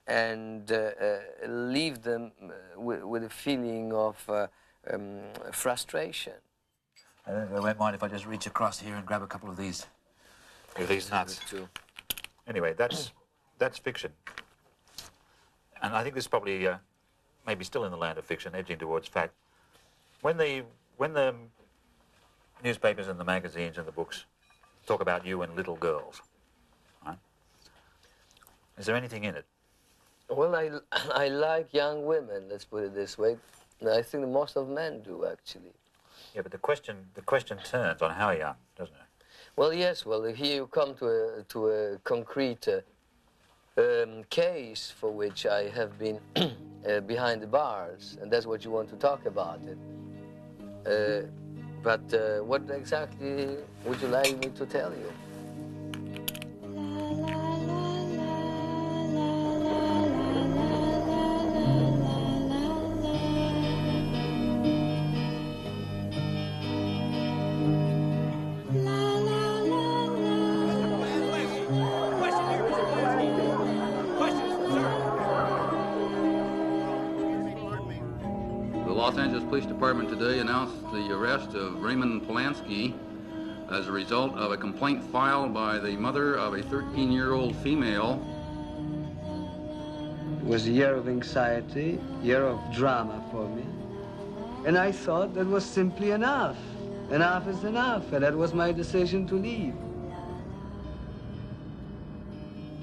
and leave them with a feeling of frustration. I won't mind if I just reach across here and grab a couple of these nuts. Too. Anyway, that's fiction. And I think this is probably maybe still in the land of fiction, edging towards fact. When the newspapers and the magazines and the books talk about you and little girls, right? Is there anything in it? Well, I like young women, let's put it this way. I think most of men do, actually. Yeah, but the question turns on how young, doesn't it? Well, yes. Well, here you come to a concrete case for which I have been behind the bars, and that's what you want to talk about it. But what exactly would you like me to tell you? The Los Angeles Police Department today announced the arrest of Roman Polanski as a result of a complaint filed by the mother of a 13-year-old female. It was a year of anxiety, year of drama for me. And I thought that was simply enough. Enough is enough, and that was my decision to leave.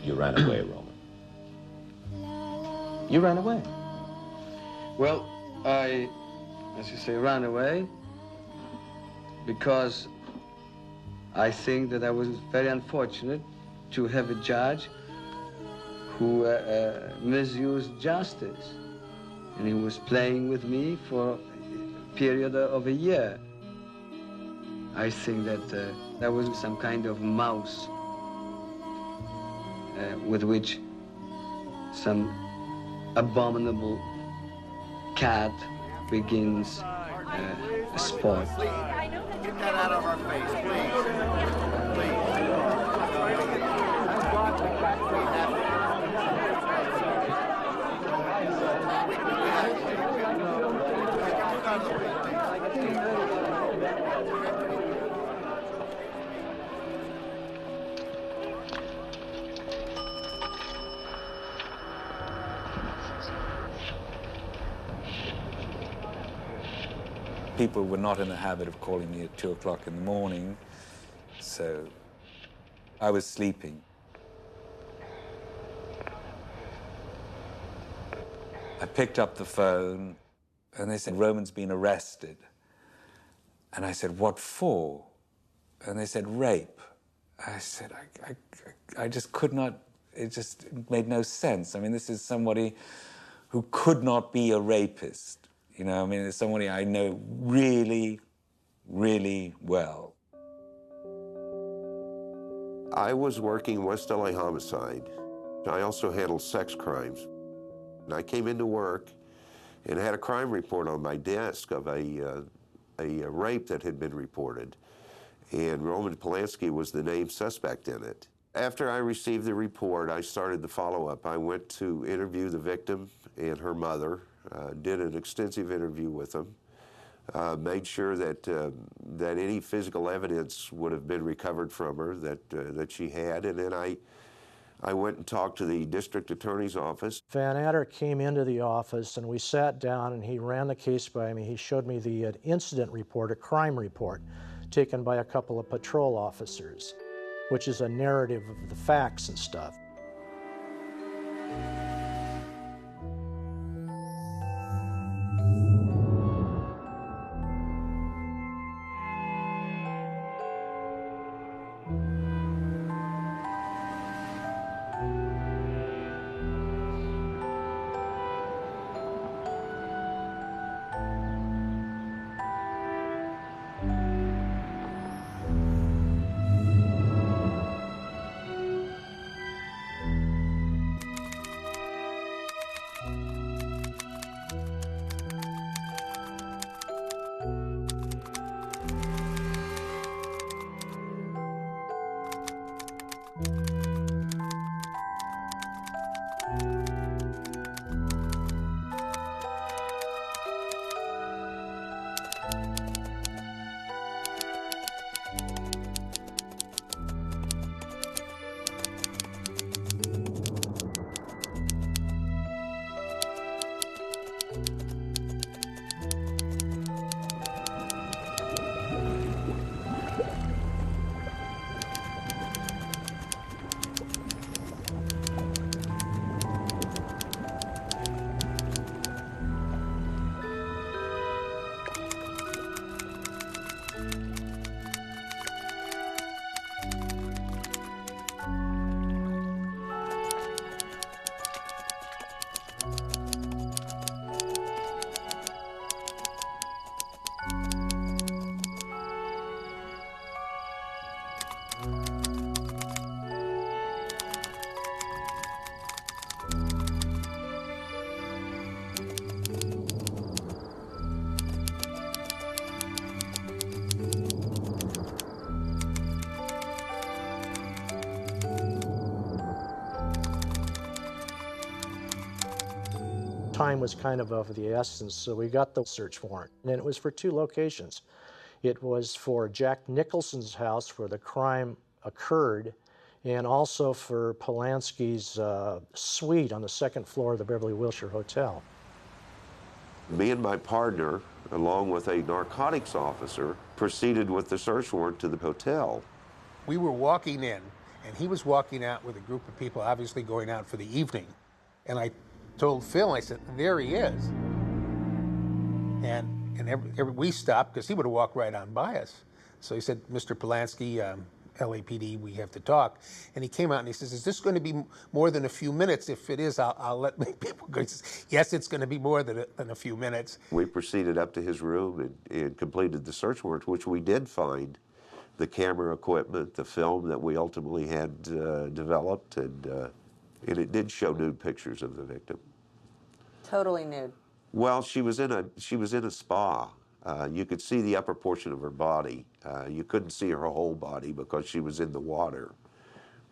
You ran away, Roman. You ran away. Well, I, as you say, ran away because I think that I was very unfortunate to have a judge who misused justice. And he was playing with me for a period of a year. I think that there was some kind of mouse with which some abominable cat begins a sport. Get that out of our face, please. People were not in the habit of calling me at 2 o'clock in the morning, so I was sleeping. I picked up the phone, and they said, Roman's been arrested. And I said, what for? And they said, rape. I said, I just could not, it just made no sense. I mean, this is somebody who could not be a rapist. You know, I mean, it's somebody I know really, really well. I was working West LA homicide. I also handled sex crimes. And I came into work and had a crime report on my desk of a rape that had been reported. And Roman Polanski was the named suspect in it. After I received the report, I started the follow-up. I went to interview the victim and her mother, did an extensive interview with them, made sure that any physical evidence would have been recovered from her that she had, and then I went and talked to the district attorney's office. Van Adder came into the office and we sat down and he ran the case by me. He showed me the incident report, a crime report, taken by a couple of patrol officers, which is a narrative of the facts and stuff. time was kind of the essence, so we got the search warrant. And it was for 2 locations. It was for Jack Nicholson's house where the crime occurred, and also for Polanski's suite on the 2nd floor of the Beverly Wilshire Hotel. Me and my partner, along with a narcotics officer, proceeded with the search warrant to the hotel. We were walking in, and he was walking out with a group of people, obviously going out for the evening. And I told Phil, I said, there he is. And we stopped, because he would have walked right on by us. So he said, Mr. Polanski, LAPD, we have to talk. And he came out and he says, is this going to be more than a few minutes? If it is, I'll let people go. He says, yes, it's going to be more than a few minutes. We proceeded up to his room and completed the search warrant, which we did find the camera equipment, the film that we ultimately had developed, and it did show nude pictures of the victim. Totally nude. Well, she was in a spa. You could see the upper portion of her body. You couldn't see her whole body because she was in the water,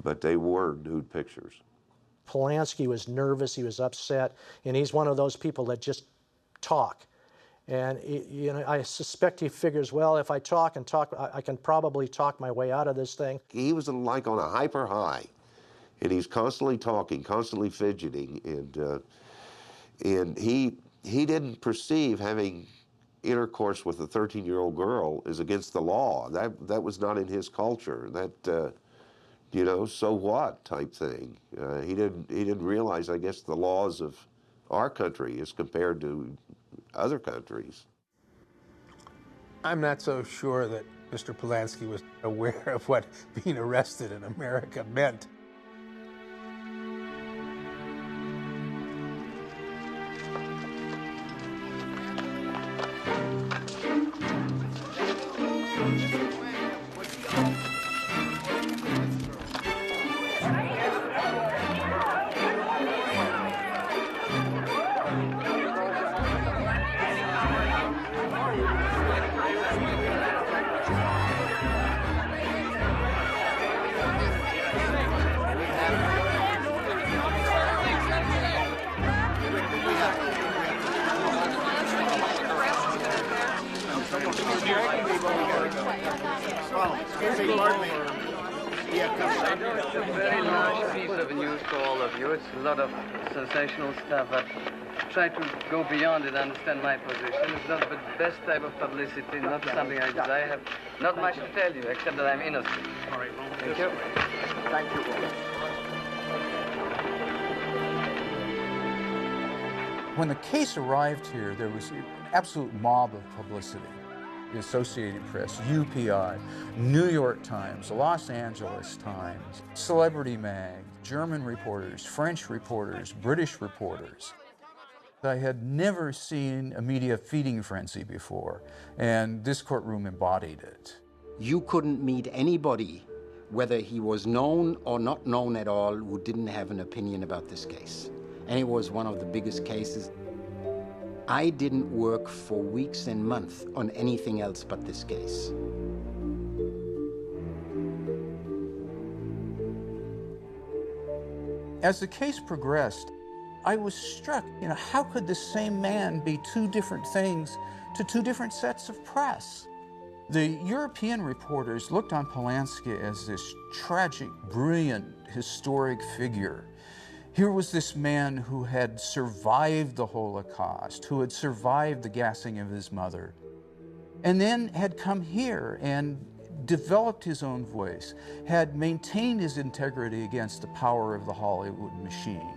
but they were nude pictures. Polanski was nervous, he was upset, and he's one of those people that just talk. And I suspect he figures, well, if I talk and talk, I can probably talk my way out of this thing. He was like on a hyper high, and he's constantly talking, constantly fidgeting, and he didn't perceive having intercourse with a 13-year-old girl is against the law. That was not in his culture. That so what type thing. He didn't realize, I guess, the laws of our country as compared to other countries. I'm not so sure that Mr. Polanski was aware of what being arrested in America meant. Very large piece of news for all of you. It's a lot of sensational stuff, but try to go beyond it, understand my position. It's not the best type of publicity, not something I desire. I have not much to tell you, except that I'm innocent. All right, Thank you. Thank you, Roman. When the case arrived here, there was an absolute mob of publicity. The Associated Press, UPI, New York Times, Los Angeles Times, Celebrity Mag, German reporters, French reporters, British reporters. I had never seen a media feeding frenzy before, and this courtroom embodied it. You couldn't meet anybody, whether he was known or not known at all, who didn't have an opinion about this case. And it was one of the biggest cases. I didn't work for weeks and months on anything else but this case. As the case progressed, I was struck, how could the same man be 2 different things to 2 different sets of press? The European reporters looked on Polanski as this tragic, brilliant, historic figure. Here was this man who had survived the Holocaust, who had survived the gassing of his mother, and then had come here and developed his own voice, had maintained his integrity against the power of the Hollywood machine.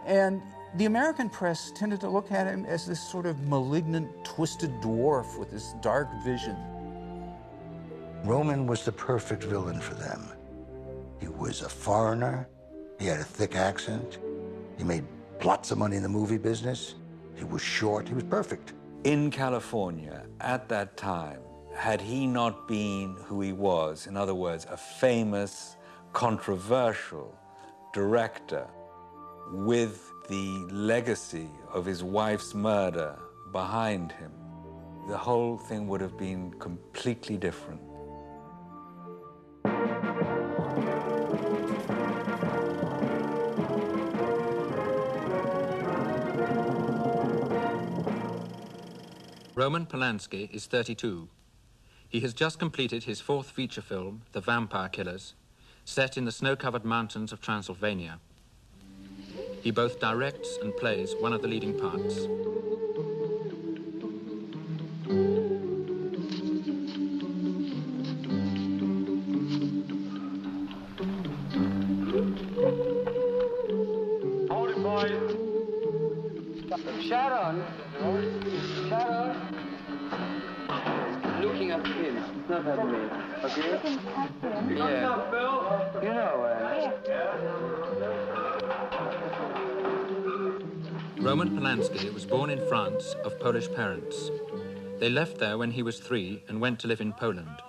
And the American press tended to look at him as this sort of malignant, twisted dwarf with this dark vision. Roman was the perfect villain for them. He was a foreigner. He had a thick accent. He made lots of money in the movie business. He was short. He was perfect. In California, at that time, had he not been who he was, in other words, a famous, controversial director with the legacy of his wife's murder behind him, the whole thing would have been completely different. Roman Polanski is 32. He has just completed his fourth feature film, The Vampire Killers, set in the snow-covered mountains of Transylvania. He both directs and plays one of the leading parts. Sharon! Sharon! Looking at him, not at me, okay? Yeah. You know, Roman Polanski was born in France of Polish parents. They left there when he was 3 and went to live in Poland.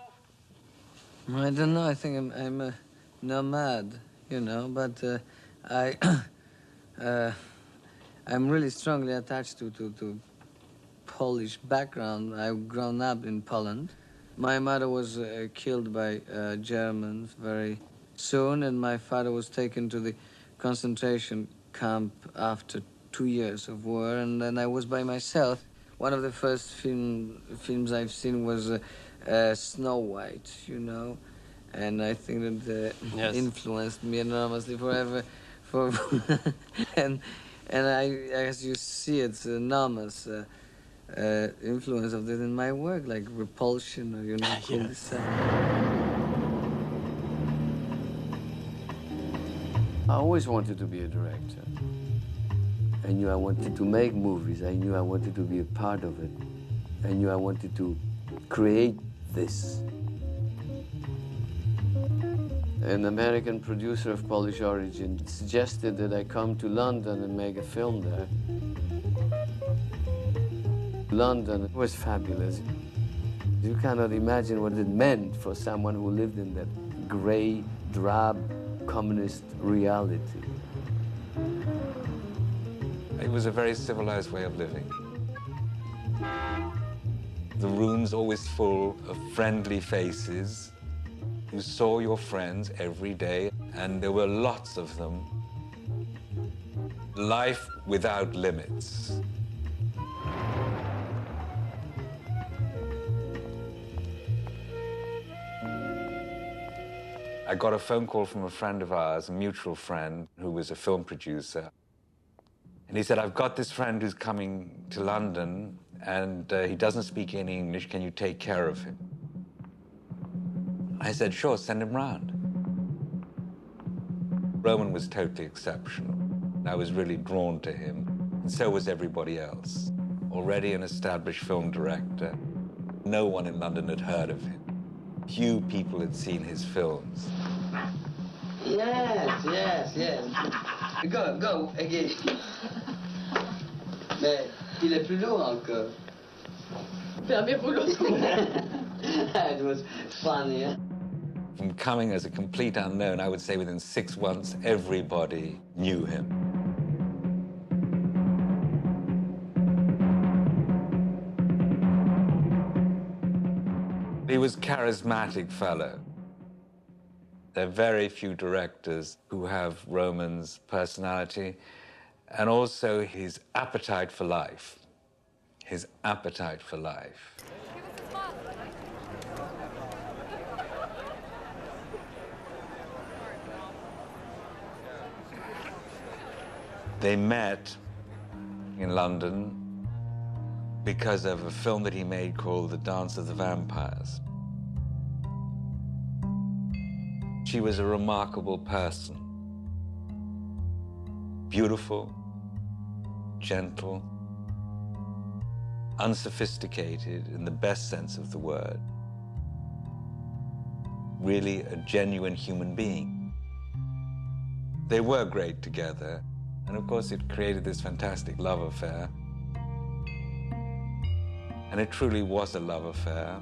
I don't know, I think I'm a nomad, you know, but I'm really strongly attached to Polish background. I've grown up in Poland. My mother was killed by Germans very soon, and my father was taken to the concentration camp after 2 years of war, and then I was by myself. One of the first films I've seen was Snow White, you know, and I think that Yes. influenced me enormously forever. And as you see, it's enormous influence of this in my work, like Repulsion or, you know, cul-de-sac. I always wanted to be a director. I knew I wanted to make movies. I knew I wanted to be a part of it. I knew I wanted to create this. An American producer of Polish origin suggested that I come to London and make a film there. London was fabulous. You cannot imagine what it meant for someone who lived in that gray, drab, communist reality. It was a very civilized way of living. The rooms always full of friendly faces. You saw your friends every day, and there were lots of them. Life without limits. I got a phone call from a friend of ours, a mutual friend, who was a film producer. And he said, I've got this friend who's coming to London, and he doesn't speak any English. Can you take care of him? I said, sure, send him round. Roman was totally exceptional. I was really drawn to him, and so was everybody else. Already an established film director. No one in London had heard of him. Few people had seen his films. Yes, yes, yes. Go, again. Mais il est plus lourd encore. It was funny, eh? From coming as a complete unknown, I would say within 6 months, everybody knew him. He was a charismatic fellow. There are very few directors who have Roman's personality and also his appetite for life. His appetite for life. They met in London because of a film that he made called The Dance of the Vampires. She was a remarkable person. Beautiful, gentle, unsophisticated in the best sense of the word. Really a genuine human being. They were great together, and of course it created this fantastic love affair. And it truly was a love affair.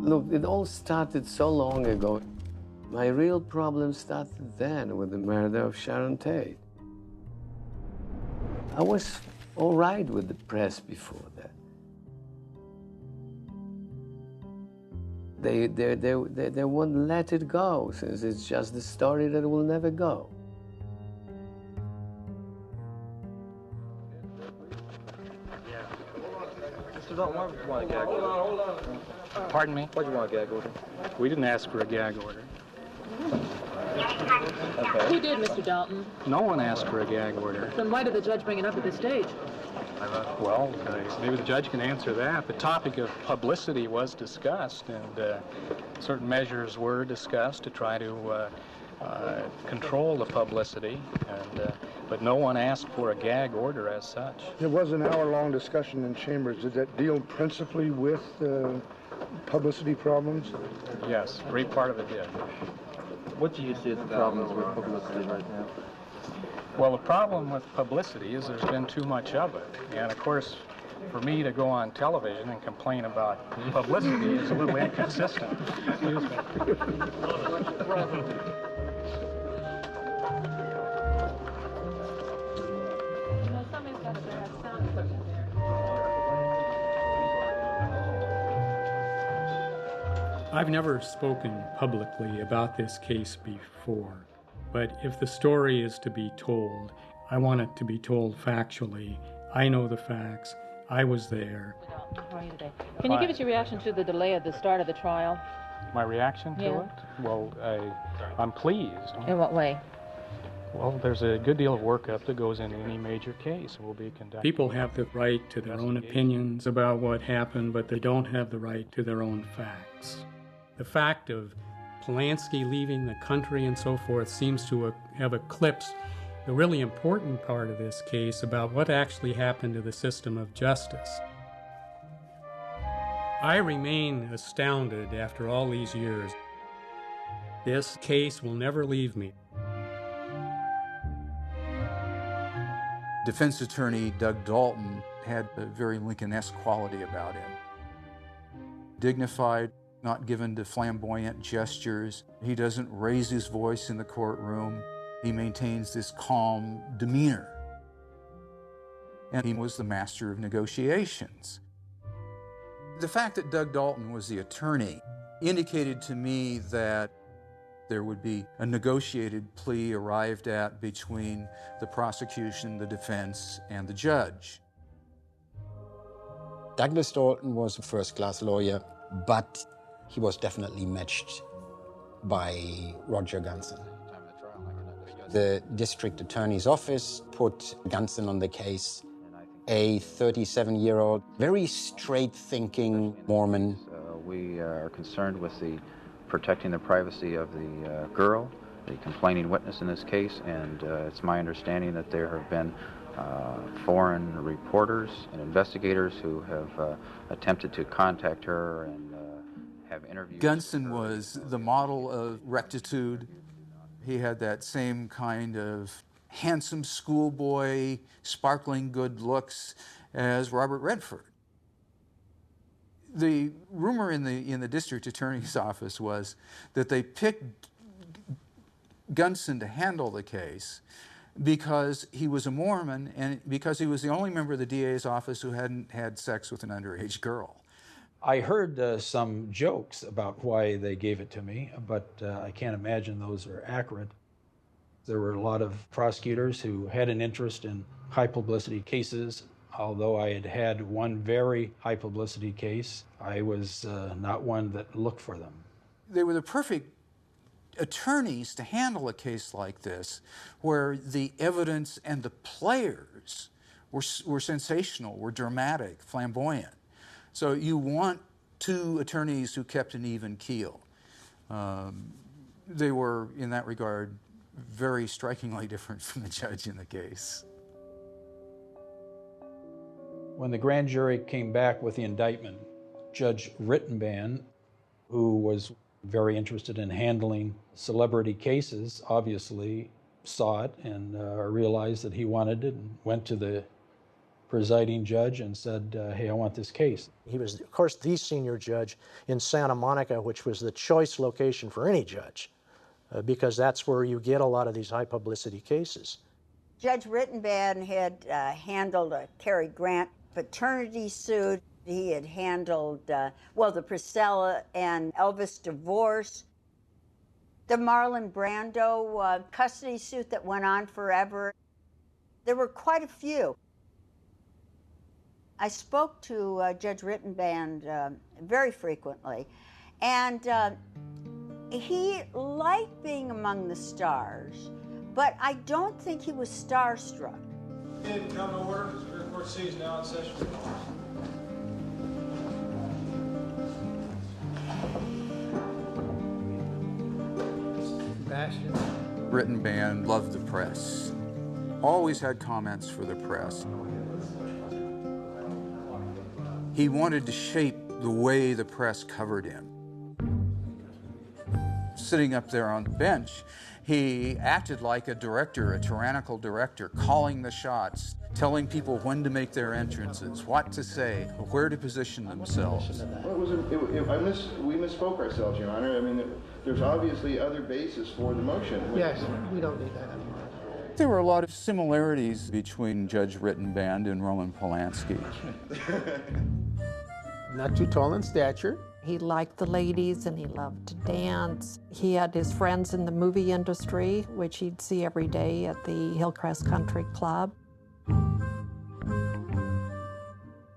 Look, it all started so long ago. My real problem started then with the murder of Sharon Tate. I was all right with the press before that. They won't let it go, since it's just the story that will never go. Mr. Dalton, why would you want a gag order? Pardon me? Why would you want a gag order? We didn't ask for a gag order. Okay. Who did, Mr. Dalton? No one asked for a gag order. Then why did the judge bring it up at this stage? Well, maybe the judge can answer that. The topic of publicity was discussed, and certain measures were discussed to try to control the publicity, but no one asked for a gag order as such. There was an hour-long discussion in chambers. Did that deal principally with publicity problems? Yes, a great part of it did. What do you see as the problems with publicity right now? Well, the problem with publicity is there's been too much of it. And of course, for me to go on television and complain about publicity is a little inconsistent. Excuse me. I've never spoken publicly about this case before, but if the story is to be told, I want it to be told factually. I know the facts. I was there. How are you today? Can you give us your reaction to the delay at the start of the trial? My reaction to it? Well, I'm pleased. In what way? Well, there's a good deal of workup that goes into any major case. We'll be conducting. People have the right to their own opinions about what happened, but they don't have the right to their own facts. The fact of Polanski leaving the country and so forth seems to have eclipsed the really important part of this case about what actually happened to the system of justice. I remain astounded after all these years. This case will never leave me. Defense attorney Doug Dalton had a very Lincoln-esque quality about him. Dignified, not given to flamboyant gestures. He doesn't raise his voice in the courtroom. He maintains this calm demeanor. And he was the master of negotiations. The fact that Doug Dalton was the attorney indicated to me that there would be a negotiated plea arrived at between the prosecution, the defense, and the judge. Douglas Dalton was a first-class lawyer, but he was definitely matched by Roger Gunson. The district attorney's office put Gunson on the case, a 37-year-old, very straight-thinking Mormon. We are concerned with protecting the privacy of the girl, the complaining witness in this case, and it's my understanding that there have been foreign reporters and investigators who have attempted to contact her and have interviewed. Gunson was the model of rectitude. He had that same kind of handsome schoolboy, sparkling good looks as Robert Redford. The rumor in the district attorney's office was that they picked Gunson to handle the case because he was a Mormon and because he was the only member of the DA's office who hadn't had sex with an underage girl. I heard some jokes about why they gave it to me, but I can't imagine those are accurate. There were a lot of prosecutors who had an interest in high publicity cases. Although I had had one very high publicity case, I was not one that looked for them. They were the perfect attorneys to handle a case like this, where the evidence and the players were sensational, were dramatic, flamboyant. So you want two attorneys who kept an even keel. They were, in that regard, very strikingly different from the judge in the case. When the grand jury came back with the indictment, Judge Rittenban, who was very interested in handling celebrity cases, obviously saw it and realized that he wanted it and went to the presiding judge and said, hey, I want this case. He was, of course, the senior judge in Santa Monica, which was the choice location for any judge, because that's where you get a lot of these high publicity cases. Judge Rittenband had handled a Cary Grant paternity suit. He had handled, the Priscilla and Elvis divorce. The Marlon Brando custody suit that went on forever. There were quite a few. I spoke to Judge Rittenband very frequently, and he liked being among the stars, but I don't think he was starstruck. Come to order. Superior Court C is now in session. Rittenband loved the press. Always had comments for the press. He wanted to shape the way the press covered him. Sitting up there on the bench, he acted like a director, a tyrannical director, calling the shots, telling people when to make their entrances, what to say, where to position themselves. We misspoke ourselves, Your Honor. I mean, there's obviously other basis for the motion. Yes, we don't need that anymore. There were a lot of similarities between Judge Rittenband and Roman Polanski. Not too tall in stature. He liked the ladies and he loved to dance. He had his friends in the movie industry, which he'd see every day at the Hillcrest Country Club.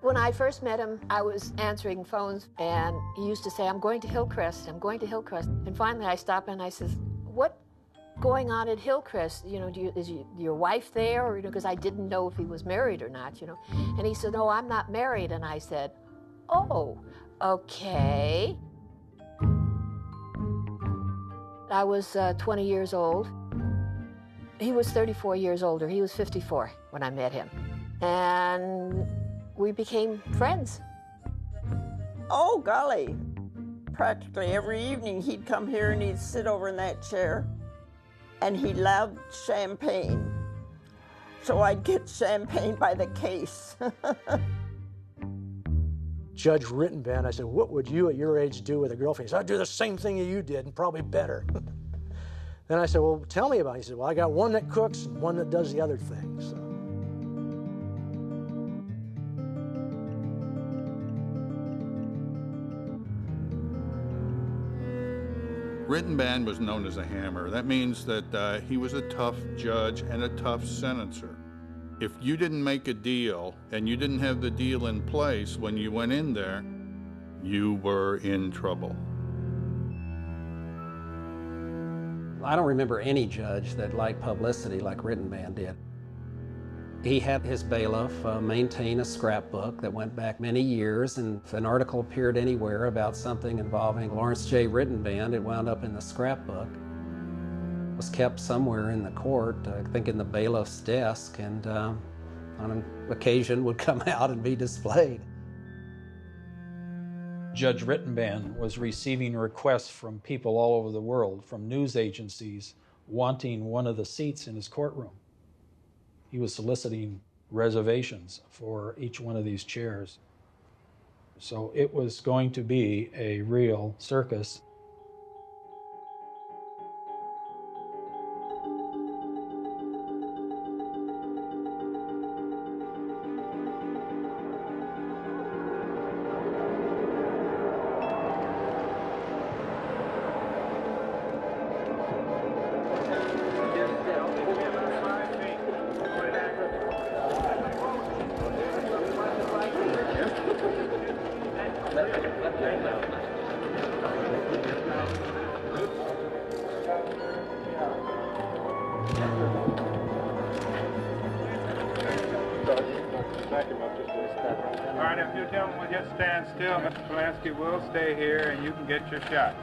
When I first met him, I was answering phones, and he used to say, I'm going to Hillcrest, I'm going to Hillcrest. And finally I stopped and I says, what's going on at Hillcrest? You know, is your wife there? Or, because I didn't know if he was married or not, And he said, no, I'm not married. And I said, oh, okay. I was 20 years old. He was 34 years older. He was 54 when I met him. And we became friends. Oh, golly. Practically every evening he'd come here and he'd sit over in that chair. And he loved champagne. So I'd get champagne by the case. Judge Rittenband, I said, what would you at your age do with a girlfriend? He said, I'd do the same thing you did and probably better. Then I said, well, tell me about it. He said, well, I got one that cooks and one that does the other things. So. Rittenband was known as a hammer. That means that he was a tough judge and a tough sentencer. If you didn't make a deal and you didn't have the deal in place when you went in there, you were in trouble. I don't remember any judge that liked publicity like Rittenband did. He had his bailiff maintain a scrapbook that went back many years, and if an article appeared anywhere about something involving Lawrence J. Rittenband, it wound up in the scrapbook. It was kept somewhere in the court, I think in the bailiff's desk, and on an occasion would come out and be displayed. Judge Rittenband was receiving requests from people all over the world, from news agencies, wanting one of the seats in his courtroom. He was soliciting reservations for each one of these chairs. So it was going to be a real circus. All right, if you gentlemen will just stand still, Mr. Polanski will stay here and you can get your shot.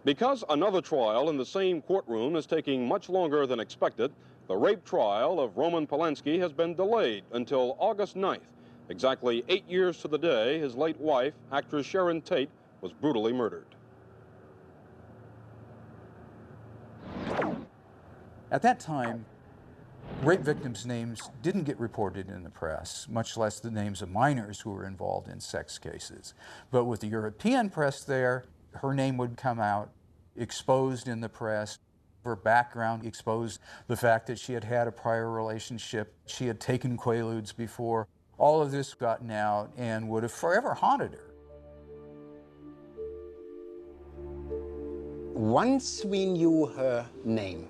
Because another trial in the same courtroom is taking much longer than expected, the rape trial of Roman Polanski has been delayed until August 9th. Exactly 8 years to the day, his late wife, actress Sharon Tate, was brutally murdered. At that time, rape victims' names didn't get reported in the press, much less the names of minors who were involved in sex cases. But with the European press there, her name would come out, exposed in the press, her background exposed, the fact that she had had a prior relationship, she had taken Quaaludes before. All of this gotten out and would have forever haunted her. Once we knew her name,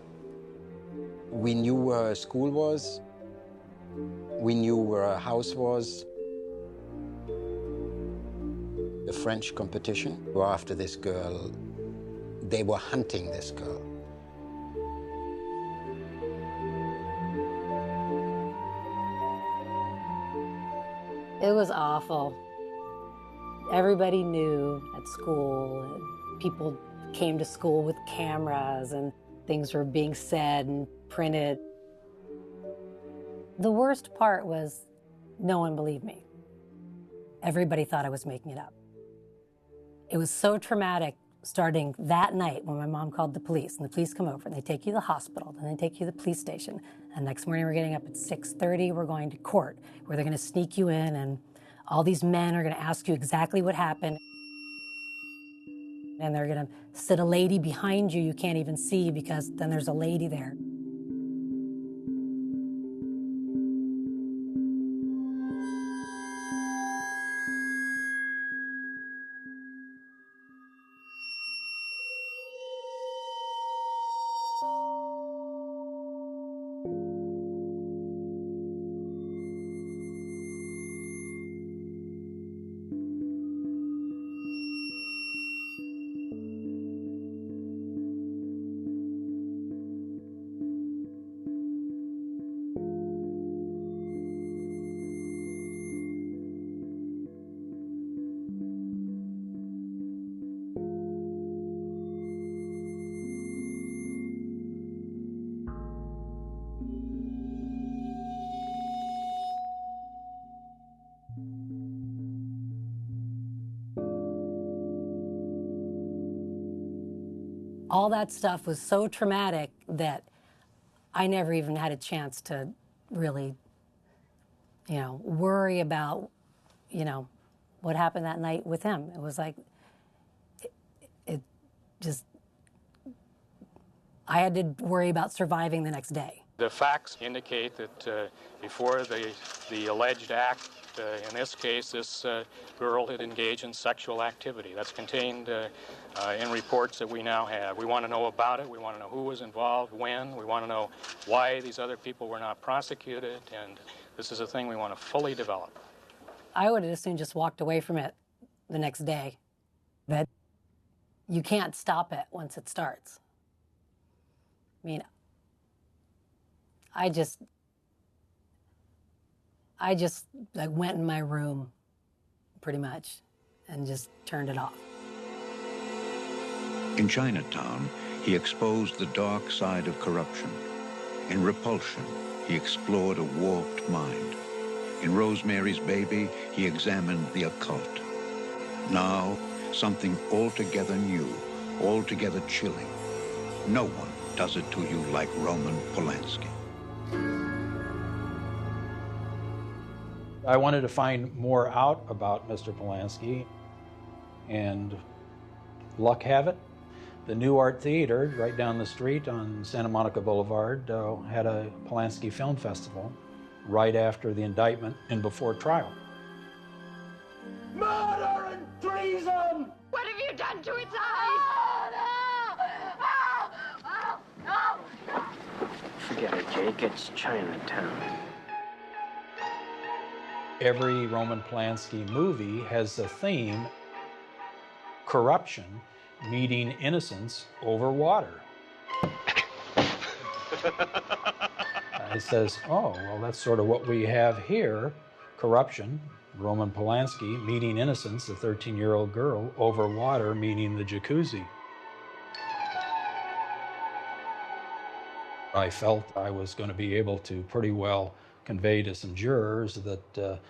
we knew where her school was, we knew where her house was. The French competition were after this girl. They were hunting this girl. It was awful. Everybody knew at school. And people came to school with cameras and things were being said and printed. The worst part was no one believed me. Everybody thought I was making it up. It was so traumatic starting that night when my mom called the police, and the police come over and they take you to the hospital, then they take you to the police station. And next morning we're getting up at 6:30, we're going to court, where they're gonna sneak you in and all these men are gonna ask you exactly what happened. And they're gonna sit a lady behind you can't even see because then there's a lady there. All that stuff was so traumatic that I never even had a chance to really, worry about, what happened that night with him. It was like, it just, I had to worry about surviving the next day. The facts indicate that before the alleged act, in this case, this girl had engaged in sexual activity. That's contained in reports that we now have. We want to know about it. We want to know who was involved, when. We want to know why these other people were not prosecuted. And this is a thing we want to fully develop. I would have as soon just walked away from it the next day. That you can't stop it once it starts. I mean, I just like went in my room, pretty much, and just turned it off. In Chinatown, he exposed the dark side of corruption. In Repulsion, he explored a warped mind. In Rosemary's Baby, he examined the occult. Now, something altogether new, altogether chilling. No one does it to you like Roman Polanski. I wanted to find more out about Mr. Polanski, and luck have it, the New Art Theater right down the street on Santa Monica Boulevard had a Polanski Film Festival right after the indictment and before trial. Murder and treason! What have you done to its eyes? Oh, no! Oh, oh, oh. get it, Jake. It's Chinatown. Every Roman Polanski movie has a theme: corruption meeting innocence over water. He says, oh, well, that's sort of what we have here. Corruption, Roman Polanski meeting innocence, a 13-year-old girl, over water, meaning the jacuzzi. I felt I was going to be able to pretty well convey to some jurors that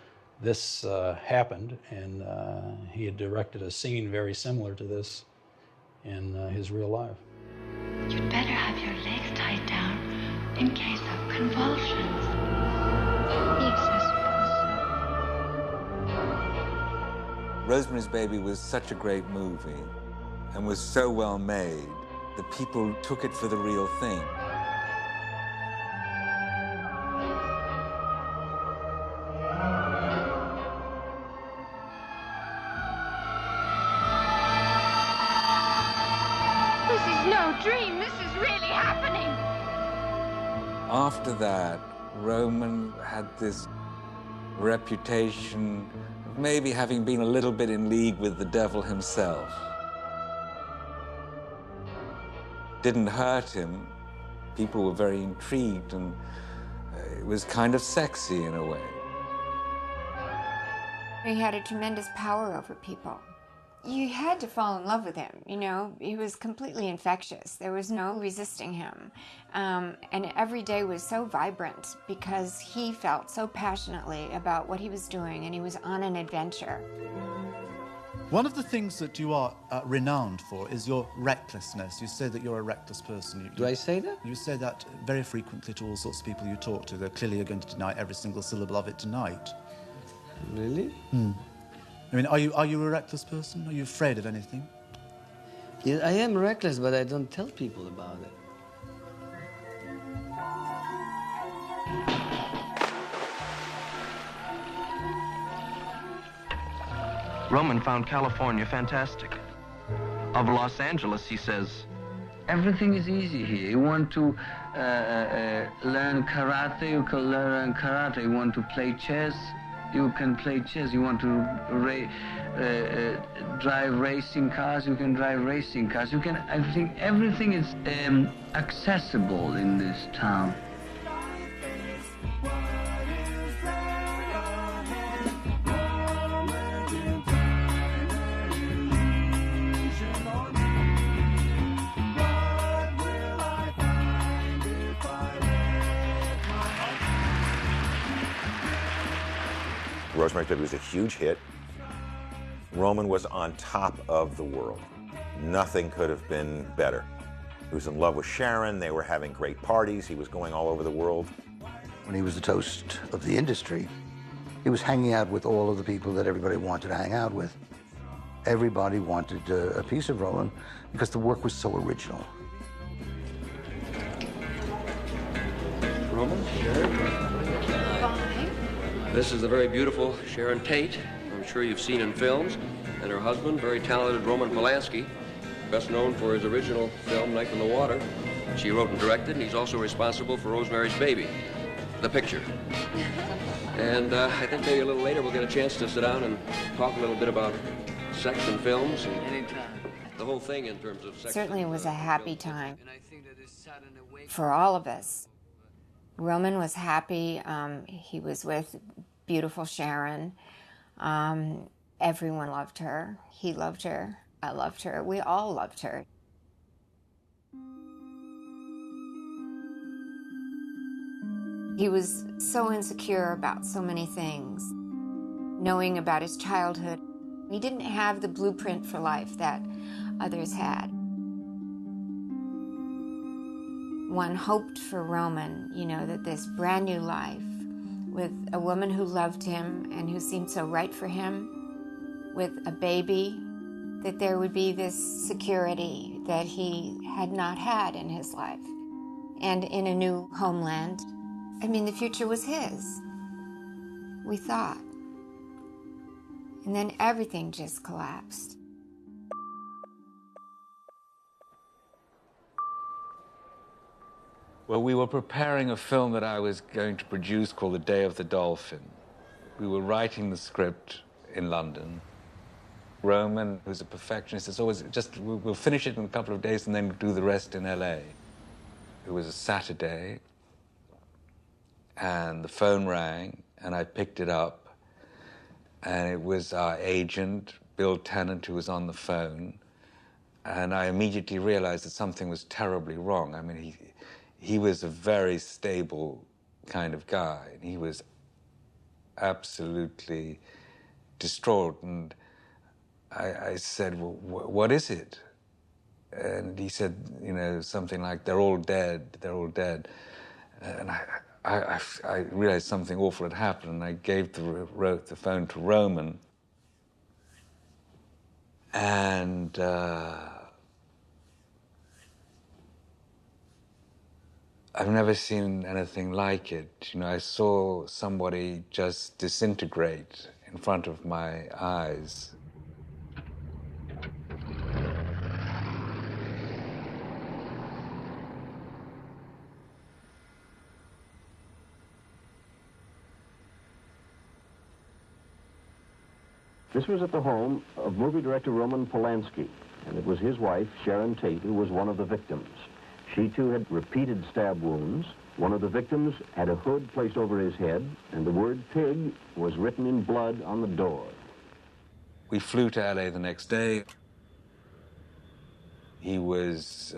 this happened, and he had directed a scene very similar to this in his real life. You'd better have your legs tied down in case of convulsions. Rosemary's Baby was such a great movie and was so well made that people took it for the real thing. This is no dream. This is really happening. After that, Roman had this reputation of maybe having been a little bit in league with the devil himself. Didn't hurt him. People were very intrigued, and it was kind of sexy in a way. He had a tremendous power over people. You had to fall in love with him, you know. He was completely infectious. There was no resisting him. And every day was so vibrant because he felt so passionately about what he was doing, and he was on an adventure. One of the things that you are renowned for is your recklessness. You say that you're a reckless person. Do I say that? You say that very frequently to all sorts of people you talk to. They're clearly going to deny every single syllable of it tonight. Really? I mean, are you a reckless person? Are you afraid of anything? Yeah, I am reckless, but I don't tell people about it. Roman found California fantastic. Of Los Angeles, he says, everything is easy here. You want to learn karate, you can learn karate. You want to play chess, you can play chess. You want to drive racing cars, you can drive racing cars. You can, I think everything is accessible in this town. Rosemary's Baby was a huge hit. Roman was on top of the world. Nothing could have been better. He was in love with Sharon. They were having great parties. He was going all over the world. When he was the toast of the industry, he was hanging out with all of the people that everybody wanted to hang out with. Everybody wanted a piece of Roman because the work was so original. Roman, Sharon. This is the very beautiful Sharon Tate, I'm sure you've seen in films, and her husband, very talented Roman Polanski, best known for his original film, Knife in the Water. She wrote and directed, and he's also responsible for Rosemary's Baby, the picture. And I think maybe a little later we'll get a chance to sit down and talk a little bit about sex and films and the whole thing in terms of sex. Certainly it was a happy time for all of us. Roman was happy. He was with beautiful Sharon. Everyone loved her. He loved her. I loved her. We all loved her. He was so insecure about so many things, knowing about his childhood. He didn't have the blueprint for life that others had. One hoped for Roman, you know, that this brand new life with a woman who loved him and who seemed so right for him, with a baby, that there would be this security that he had not had in his life. And in a new homeland, I mean, the future was his, we thought. And then everything just collapsed. Well, we were preparing a film that I was going to produce called The Day of the Dolphin. We were writing the script in London. Roman, who's a perfectionist, says, always just, we'll finish it in a couple of days and then do the rest in LA. It was a Saturday, and the phone rang, and I picked it up, and it was our agent, Bill Tennant, who was on the phone, and I immediately realized that something was terribly wrong. I mean, he was a very stable kind of guy, and he was absolutely distraught, and I said, well, what is it? And he said, you know, something like, they're all dead, they're all dead. And I realized something awful had happened, and I wrote the phone to Roman. And I've never seen anything like it. You know, I saw somebody just disintegrate in front of my eyes. This was at the home of movie director Roman Polanski, and it was his wife, Sharon Tate, who was one of the victims. She, too, had repeated stab wounds. One of the victims had a hood placed over his head, and the word pig was written in blood on the door. We flew to LA the next day. He was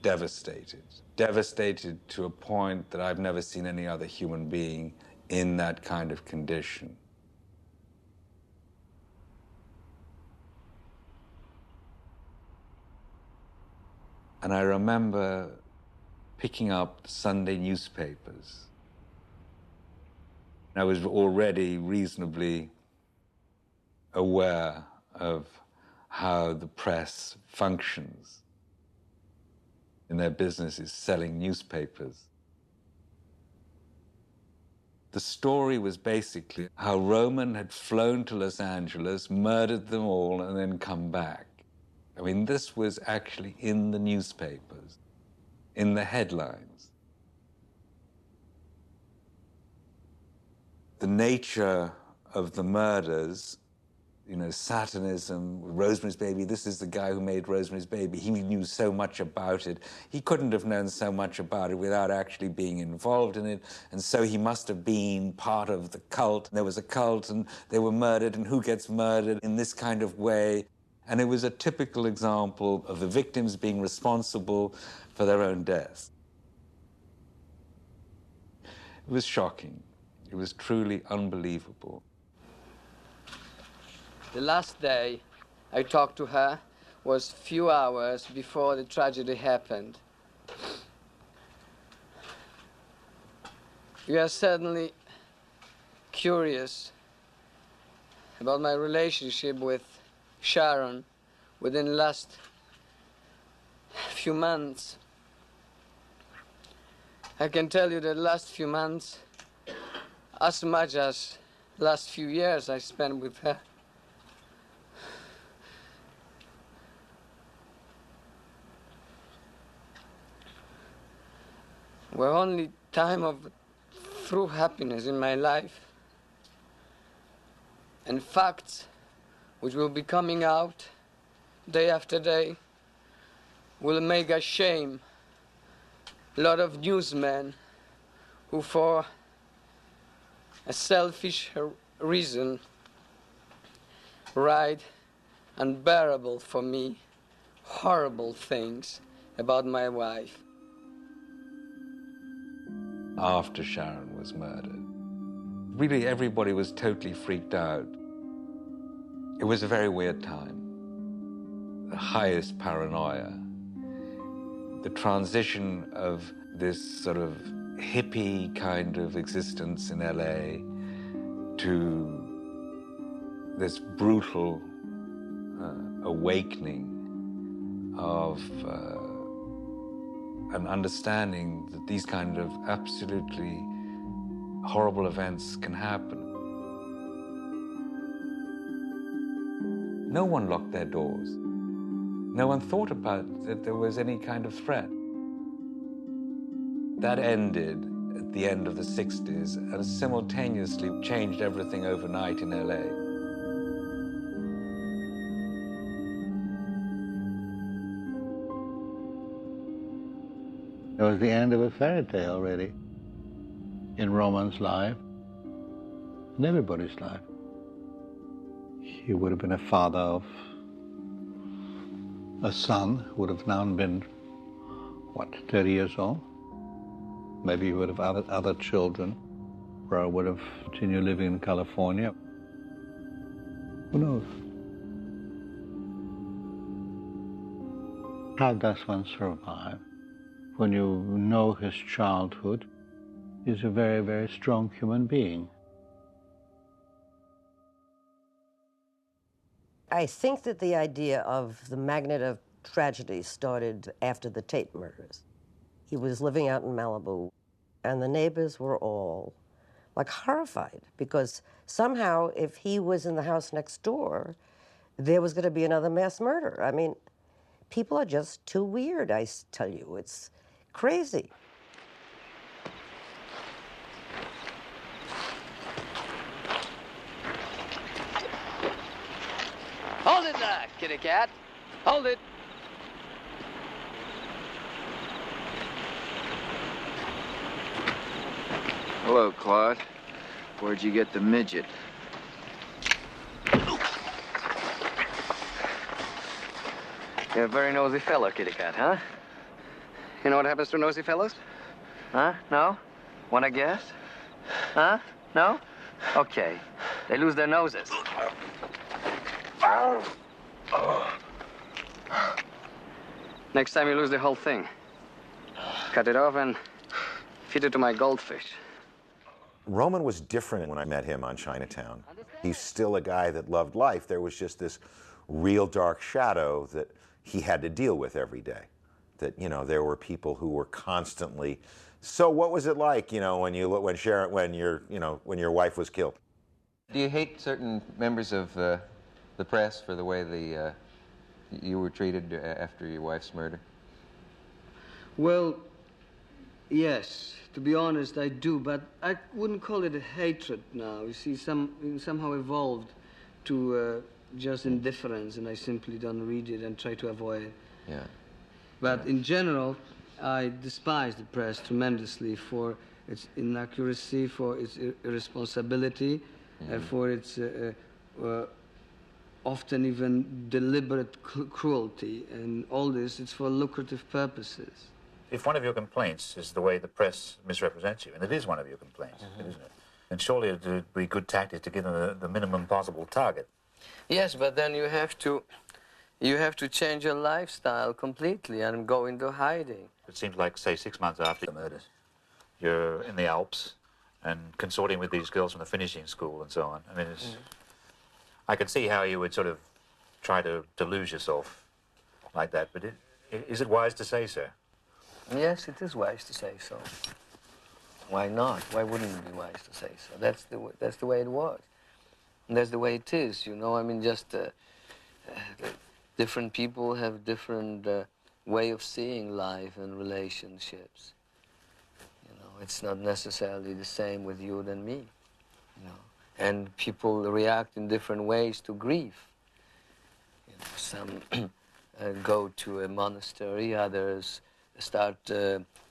devastated. Devastated to a point that I've never seen any other human being in that kind of condition. And I remember picking up Sunday newspapers. I was already reasonably aware of how the press functions. And their business is selling newspapers. The story was basically how Roman had flown to Los Angeles, murdered them all, and then come back. I mean, this was actually in the newspapers, in the headlines. The nature of the murders, you know, Satanism, Rosemary's Baby, this is the guy who made Rosemary's Baby. He knew so much about it. He couldn't have known so much about it without actually being involved in it, and so he must have been part of the cult. There was a cult, and they were murdered, and who gets murdered in this kind of way? And it was a typical example of the victims being responsible for their own death. It was shocking. It was truly unbelievable. The last day I talked to her was a few hours before the tragedy happened. We are certainly curious about my relationship with Sharon within the last few months. I can tell you that the last few months, as much as the last few years I spent with her, were only time of true happiness in my life, and facts which will be coming out day after day will make us shame a lot of newsmen who, for a selfish reason, write unbearable for me horrible things about my wife. After Sharon was murdered, really everybody was totally freaked out. It was a very weird time. The highest paranoia. The transition of this sort of hippie kind of existence in LA to this brutal awakening of an understanding that these kind of absolutely horrible events can happen. No one locked their doors. No one thought about that there was any kind of threat. That ended at the end of the 60s and simultaneously changed everything overnight in LA. It was the end of a fairy tale, really, in Roman's life, in everybody's life. He would have been a father of a son, would have now been, what, 30 years old? Maybe he would have other children, or would have continued living in California. Who knows? How does one survive when you know his childhood? He's a very, very strong human being. I think that the idea of the magnet of tragedy started after the Tate murders. He was living out in Malibu, and the neighbors were all like horrified because somehow if he was in the house next door, there was going to be another mass murder. I mean, people are just too weird, I tell you. It's crazy. Hold it there, kitty cat. Hold it. Hello, Claude. Where'd you get the midget? You're a very nosy fellow, kitty cat, huh? You know what happens to nosy fellows? Huh? No? Wanna guess? Huh? No? Okay. They lose their noses. Next time you lose the whole thing. Cut it off and feed it to my goldfish. Roman was different when I met him on Chinatown. He's still a guy that loved life. There was just this real dark shadow that he had to deal with every day. That, you know, there were people who were constantly, so what was it like, you know, when your wife was killed? Do you hate certain members of the press for the way you were treated after your wife's murder? Well, yes. To be honest, I do, but I wouldn't call it a hatred now. You see, somehow evolved to just indifference, and I simply don't read it and try to avoid it. Yeah. But in general, I despise the press tremendously for its inaccuracy, for its irresponsibility, for its often even deliberate cruelty, and all this, it's for lucrative purposes. If one of your complaints is the way the press misrepresents you, and it is one of your complaints, isn't it? Then surely it would be good tactics to give them the minimum possible target. Yes, but then you have to change your lifestyle completely and go into hiding. It seems like, say, 6 months after the murders, you're in the Alps and consorting with these girls from the finishing school and so on. I mean, I can see how you would sort of try to lose yourself like that, but is it wise to say so? Yes, it is wise to say so. Why not? Why wouldn't it be wise to say so? That's the way it was. And that's the way it is, you know. I mean, just different people have different way of seeing life and relationships. You know, it's not necessarily the same with you than me, you know. And people react in different ways to grief. You know, some go to a monastery, others start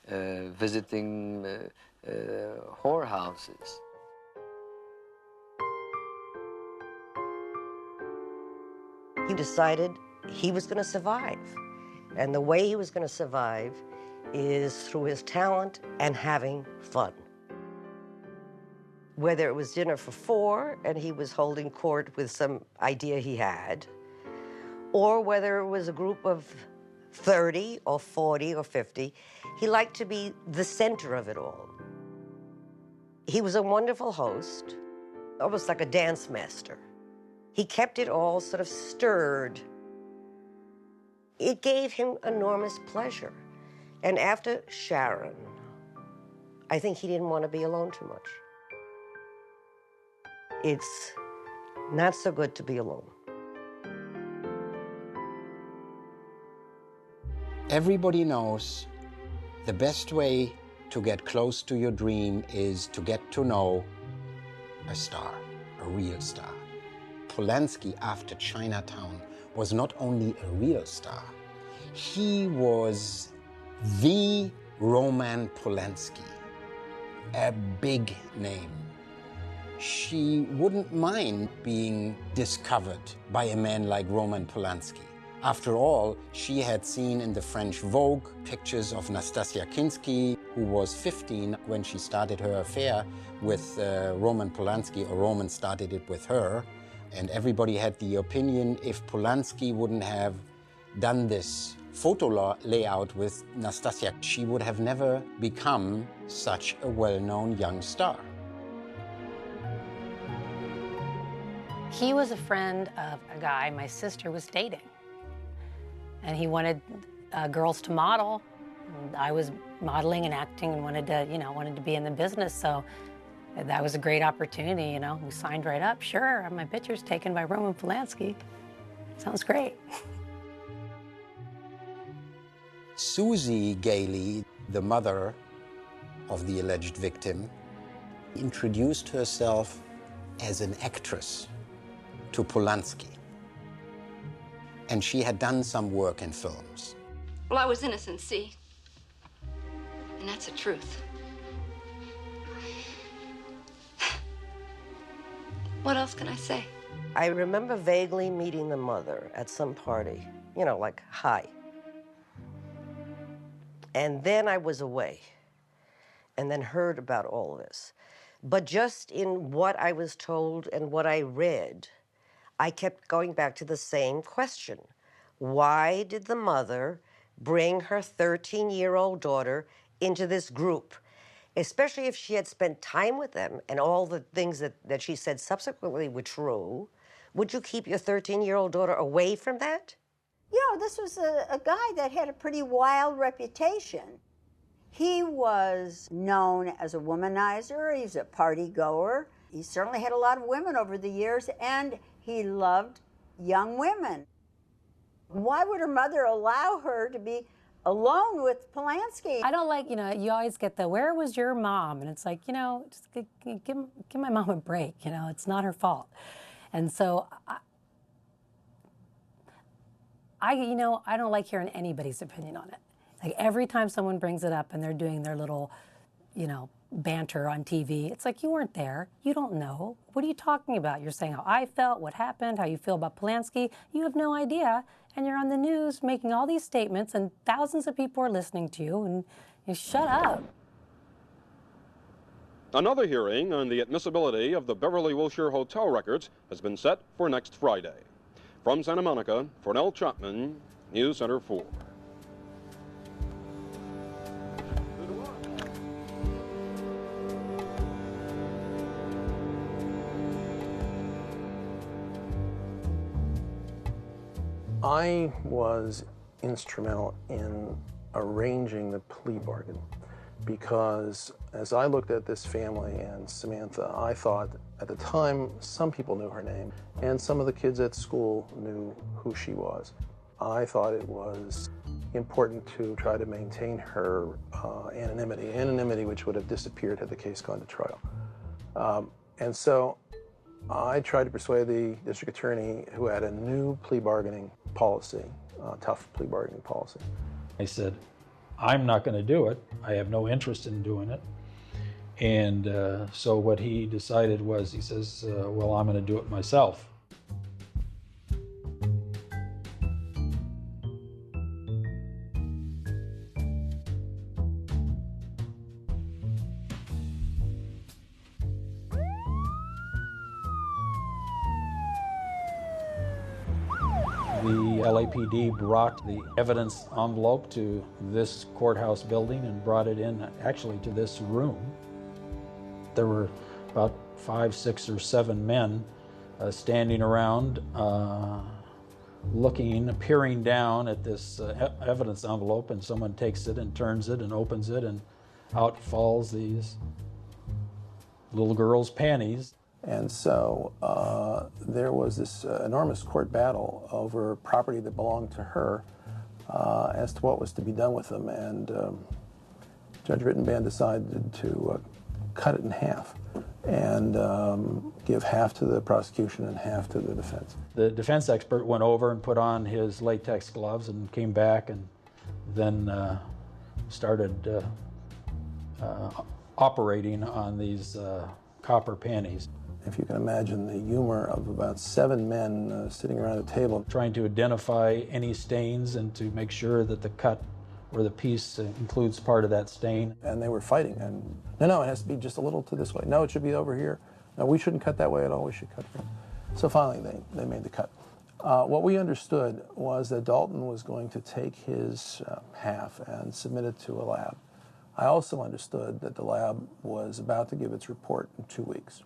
visiting whorehouses. He decided he was going to survive. And the way he was going to survive is through his talent and having fun. Whether it was dinner for 4 and he was holding court with some idea he had, or whether it was a group of 30 or 40 or 50, he liked to be the center of it all. He was a wonderful host, almost like a dance master. He kept it all sort of stirred. It gave him enormous pleasure. And after Sharon, I think he didn't want to be alone too much. It's not so good to be alone. Everybody knows the best way to get close to your dream is to get to know a star, a real star. Polanski, after Chinatown, was not only a real star, he was the Roman Polanski, a big name. She wouldn't mind being discovered by a man like Roman Polanski. After all, she had seen in the French Vogue pictures of Nastasia Kinski, who was 15 when she started her affair with Roman Polanski, or Roman started it with her. And everybody had the opinion if Polanski wouldn't have done this photo layout with Nastasia, she would have never become such a well-known young star. He was a friend of a guy my sister was dating. And he wanted girls to model. And I was modeling and acting and wanted to be in the business. So that was a great opportunity, We signed right up. Sure, my picture's taken by Roman Polanski. Sounds great. Susie Gailey, the mother of the alleged victim, introduced herself as an actress to Polanski. And she had done some work in films. Well, I was innocent, see? And that's the truth. What else can I say? I remember vaguely meeting the mother at some party, like, hi. And then I was away, and then heard about all this. But just in what I was told and what I read, I kept going back to the same question. Why did the mother bring her 13-year-old daughter into this group? Especially if she had spent time with them and all the things that she said subsequently were true. Would you keep your 13-year-old daughter away from that? This was a guy that had a pretty wild reputation. He was known as a womanizer. He's a party goer. He certainly had a lot of women over the years, and he loved young women. Why would her mother allow her to be alone with Polanski? I don't like, you always get the, where was your mom? And it's like, just give my mom a break, it's not her fault. And so I don't like hearing anybody's opinion on it. Like every time someone brings it up and they're doing their little, banter on TV, it's like, you weren't there. You don't know. What are you talking about? You're saying how I felt, what happened, how you feel about Polanski. You have no idea. And you're on the news making all these statements and thousands of people are listening to you, and you shut up. Another hearing on the admissibility of the Beverly Wilshire Hotel records has been set for next Friday. From Santa Monica, Cornell Chapman, News Center 4. I was instrumental in arranging the plea bargain because as I looked at this family and Samantha, I thought at the time some people knew her name and some of the kids at school knew who she was. I thought it was important to try to maintain her anonymity which would have disappeared had the case gone to trial. And so I tried to persuade the district attorney, who had a new plea bargaining policy, tough plea bargaining policy. I said, I'm not going to do it. I have no interest in doing it. And so what he decided was, he says, well, I'm going to do it myself. The LAPD brought the evidence envelope to this courthouse building and brought it in actually to this room. There were about 5, 6, or 7 men standing around peering down at this evidence envelope, and someone takes it and turns it and opens it, and out falls these little girl's panties. And so there was this enormous court battle over property that belonged to her as to what was to be done with them. And Judge Rittenband decided to cut it in half and give half to the prosecution and half to the defense. The defense expert went over and put on his latex gloves and came back and then started operating on these copper panties. If you can imagine the humor of about 7 men sitting around a table. Trying to identify any stains and to make sure that the cut or the piece includes part of that stain. And they were fighting, and no, it has to be just a little to this way. No, it should be over here. No, we shouldn't cut that way at all, we should cut here. So finally they made the cut. What we understood was that Dalton was going to take his half and submit it to a lab. I also understood that the lab was about to give its report in 2 weeks.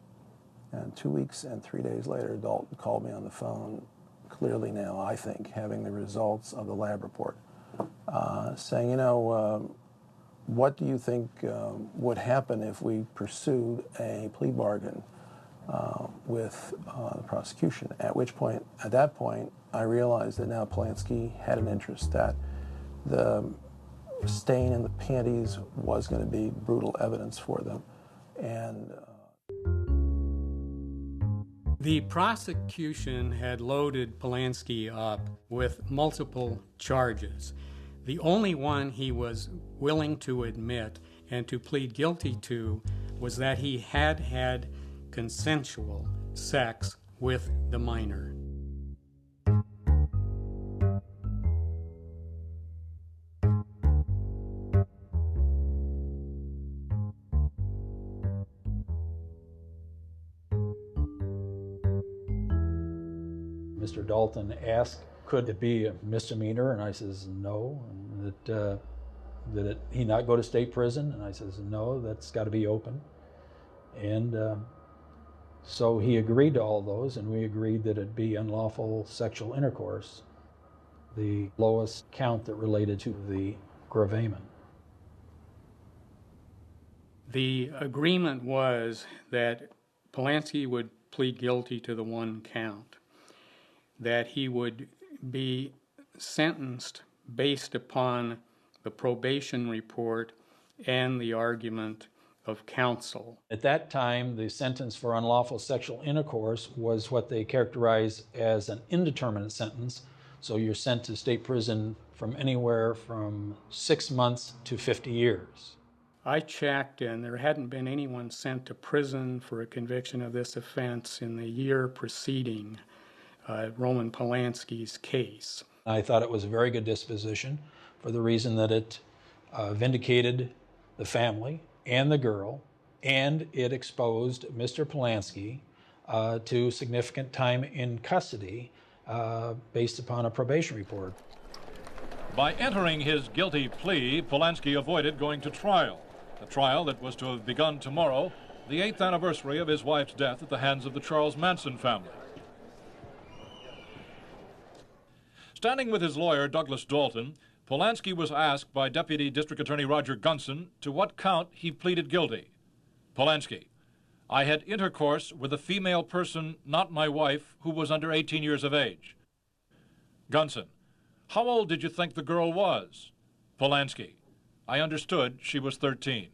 And 2 weeks and 3 days later, Dalton called me on the phone, clearly now, I think, having the results of the lab report, saying, what do you think would happen if we pursued a plea bargain with the prosecution? At that point, I realized that now Polanski had an interest, that the stain in the panties was going to be brutal evidence for them. And the prosecution had loaded Polanski up with multiple charges. The only one he was willing to admit and to plead guilty to was that he had had consensual sex with the minor. Mr. Dalton asked, could it be a misdemeanor? And I says, no. And that he not go to state prison? And I says, no, that's got to be open. And so he agreed to all those, and we agreed that it be unlawful sexual intercourse, the lowest count that related to the gravamen. The agreement was that Polanski would plead guilty to the one count, that he would be sentenced based upon the probation report and the argument of counsel. At that time, the sentence for unlawful sexual intercourse was what they characterized as an indeterminate sentence, so you're sent to state prison from anywhere from 6 months to 50 years. I checked, and there hadn't been anyone sent to prison for a conviction of this offense in the year preceding Roman Polanski's case. I thought it was a very good disposition for the reason that it vindicated the family and the girl, and it exposed Mr. Polanski to significant time in custody based upon a probation report. By entering his guilty plea, Polanski avoided going to trial, a trial that was to have begun tomorrow, the 8th anniversary of his wife's death at the hands of the Charles Manson family. Standing with his lawyer, Douglas Dalton, Polanski was asked by Deputy District Attorney Roger Gunson to what count he pleaded guilty. Polanski: I had intercourse with a female person, not my wife, who was under 18 years of age. Gunson: how old did you think the girl was? Polanski: I understood she was 13.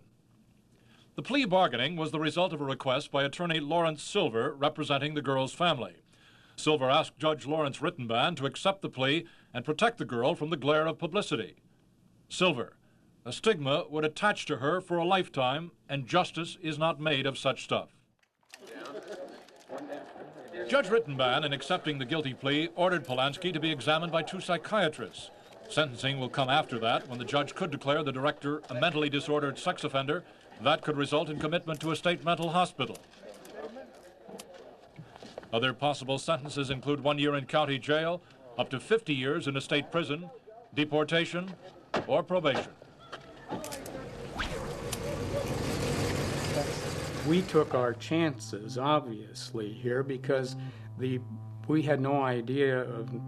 The plea bargaining was the result of a request by attorney Lawrence Silver representing the girl's family. Silver asked Judge Lawrence Rittenband to accept the plea and protect the girl from the glare of publicity. Silver: a stigma would attach to her for a lifetime, and justice is not made of such stuff. Judge Rittenband, in accepting the guilty plea, ordered Polanski to be examined by 2 psychiatrists. Sentencing will come after that, when the judge could declare the director a mentally disordered sex offender. That could result in commitment to a state mental hospital. Other possible sentences include 1 year in county jail, up to 50 years in a state prison, deportation, or probation. We took our chances, obviously, here because we had no idea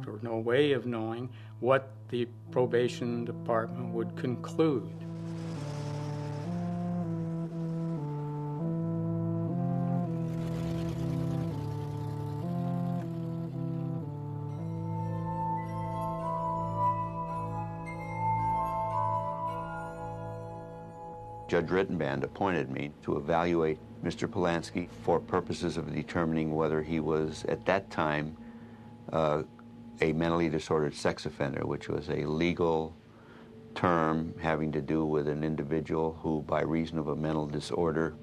or no way of knowing what the probation department would conclude. Judge Rittenband appointed me to evaluate Mr. Polanski for purposes of determining whether he was, at that time, a mentally disordered sex offender, which was a legal term having to do with an individual who, by reason of a mental disorder,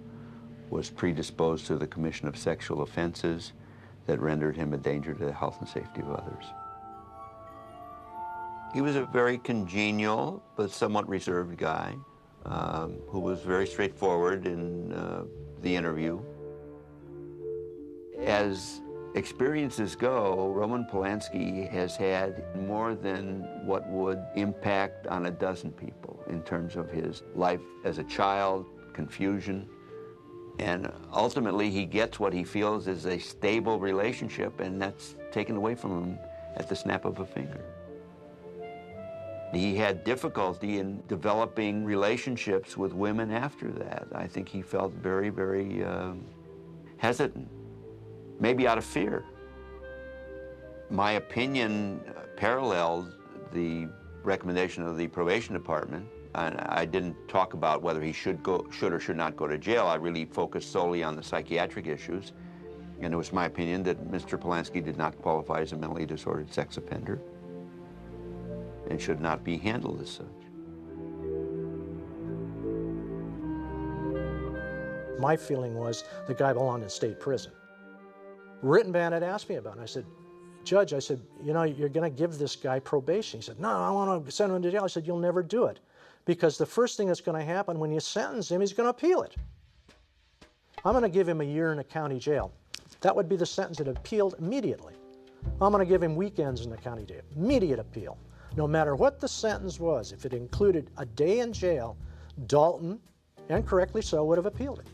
was predisposed to the commission of sexual offenses that rendered him a danger to the health and safety of others. He was a very congenial but somewhat reserved guy who was very straightforward in the interview. As experiences go, Roman Polanski has had more than what would impact on a dozen people in terms of his life as a child, confusion, and ultimately he gets what he feels is a stable relationship, and that's taken away from him at the snap of a finger. He had difficulty in developing relationships with women after that. I think he felt very, very hesitant, maybe out of fear. My opinion paralleled the recommendation of the probation department. And I didn't talk about whether he should or should not go to jail. I really focused solely on the psychiatric issues. And it was my opinion that Mr. Polanski did not qualify as a mentally disordered sex offender and should not be handled as such. My feeling was the guy belonged in state prison. Rittenband had asked me about it. I said, Judge, I said, you know, you're going to give this guy probation. He said, no, I want to send him to jail. I said, you'll never do it. Because the first thing that's going to happen when you sentence him, he's going to appeal it. I'm going to give him a year in a county jail. That would be the sentence that appealed immediately. I'm going to give him weekends in the county jail. Immediate appeal. No matter what the sentence was, if it included a day in jail, Dalton, and correctly so, would have appealed it.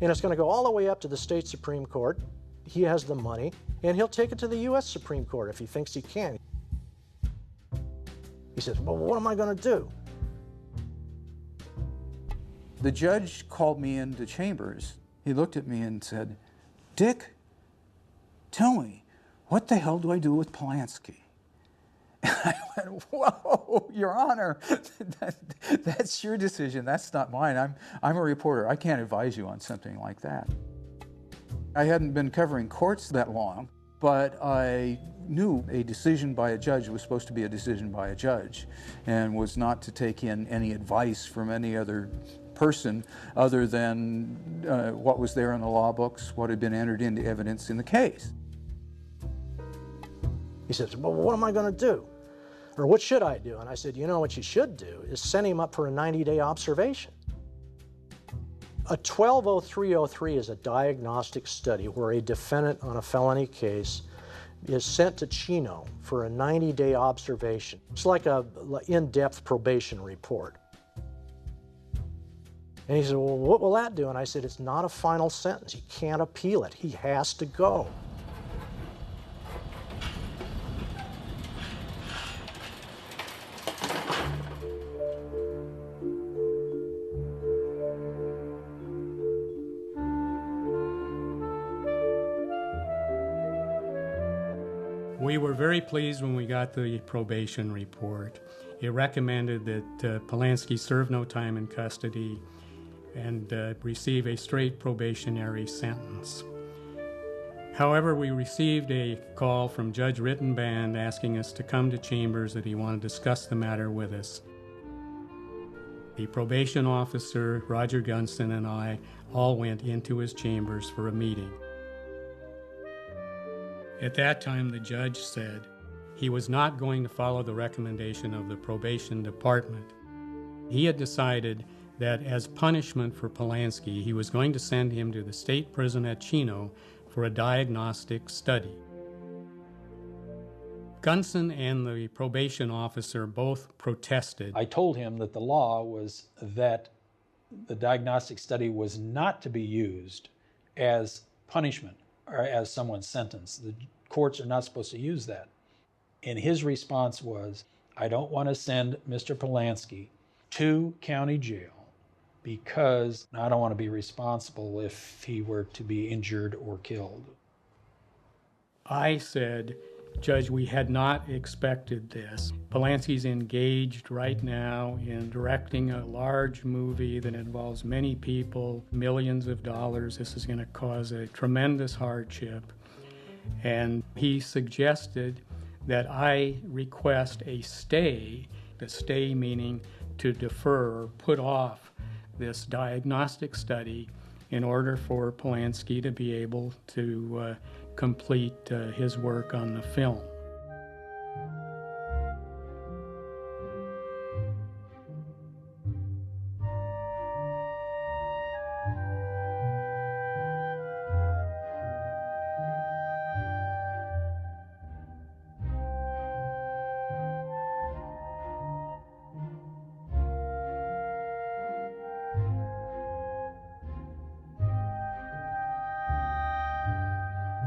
And it's going to go all the way up to the state Supreme Court. He has the money, and he'll take it to the U.S. Supreme Court if he thinks he can. He says, well, what am I going to do? The judge called me into chambers. He looked at me and said, Dick, tell me, what the hell do I do with Polanski? And I went, whoa, Your Honor, that's your decision. That's not mine. I'm a reporter. I can't advise you on something like that. I hadn't been covering courts that long, but I knew a decision by a judge was supposed to be a decision by a judge and was not to take in any advice from any other person other than what was there in the law books, what had been entered into evidence in the case. He says, well, what am I going to do? Or what should I do? And I said, you know what you should do is send him up for a 90-day observation. A 120303 is a diagnostic study where a defendant on a felony case is sent to Chino for a 90-day observation. It's like an in-depth probation report. And he said, well, what will that do? And I said, it's not a final sentence. He can't appeal it. He has to go. We were very pleased when we got the probation report. It recommended that Polanski serve no time in custody and receive a straight probationary sentence. However, we received a call from Judge Rittenband asking us to come to chambers that he wanted to discuss the matter with us. The probation officer, Roger Gunson, and I all went into his chambers for a meeting. At that time, the judge said he was not going to follow the recommendation of the probation department. He had decided that as punishment for Polanski, he was going to send him to the state prison at Chino for a diagnostic study. Gunson and the probation officer both protested. I told him that the law was that the diagnostic study was not to be used as punishment or as someone's sentence. The courts are not supposed to use that. And his response was, I don't want to send Mr. Polanski to county jail because I don't want to be responsible if he were to be injured or killed. I said, Judge, we had not expected this. Polanski's engaged right now in directing a large movie that involves many people, millions of dollars. This is going to cause a tremendous hardship. And he suggested that I request a stay meaning to defer or put off this diagnostic study in order for Polanski to be able to complete his work on the film.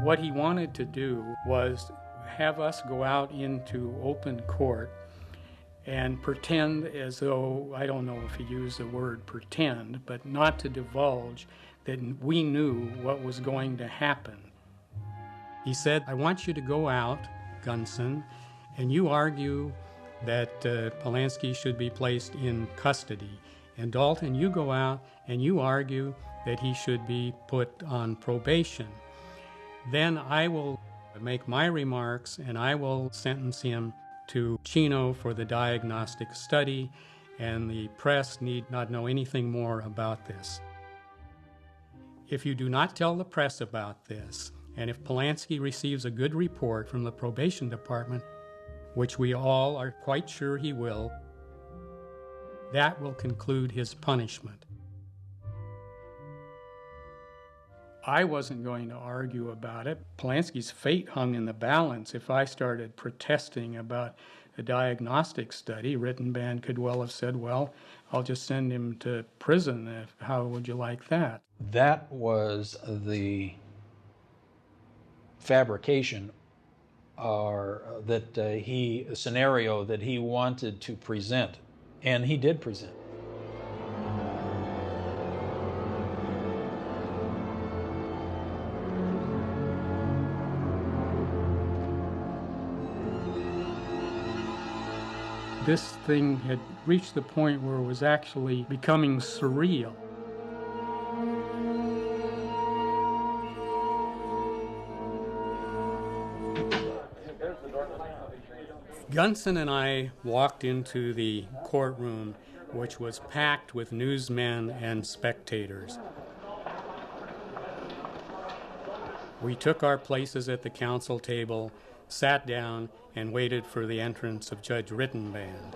What he wanted to do was have us go out into open court and pretend as though, I don't know if he used the word pretend, but not to divulge that we knew what was going to happen. He said, I want you to go out, Gunson, and you argue that Polanski should be placed in custody. And Dalton, you go out and you argue that he should be put on probation. Then I will make my remarks and I will sentence him to Chino for the diagnostic study, and the press need not know anything more about this. If you do not tell the press about this, and if Polanski receives a good report from the probation department, which we all are quite sure he will, that will conclude his punishment. I wasn't going to argue about it. Polanski's fate hung in the balance. If I started protesting about a diagnostic study, Rittenband could well have said, well, I'll just send him to prison. How would you like that? That was the fabrication or scenario that he wanted to present, and he did present. This thing had reached the point where it was actually becoming surreal. Gunson and I walked into the courtroom, which was packed with newsmen and spectators. We took our places at the counsel table, sat down, and waited for the entrance of Judge Rittenband.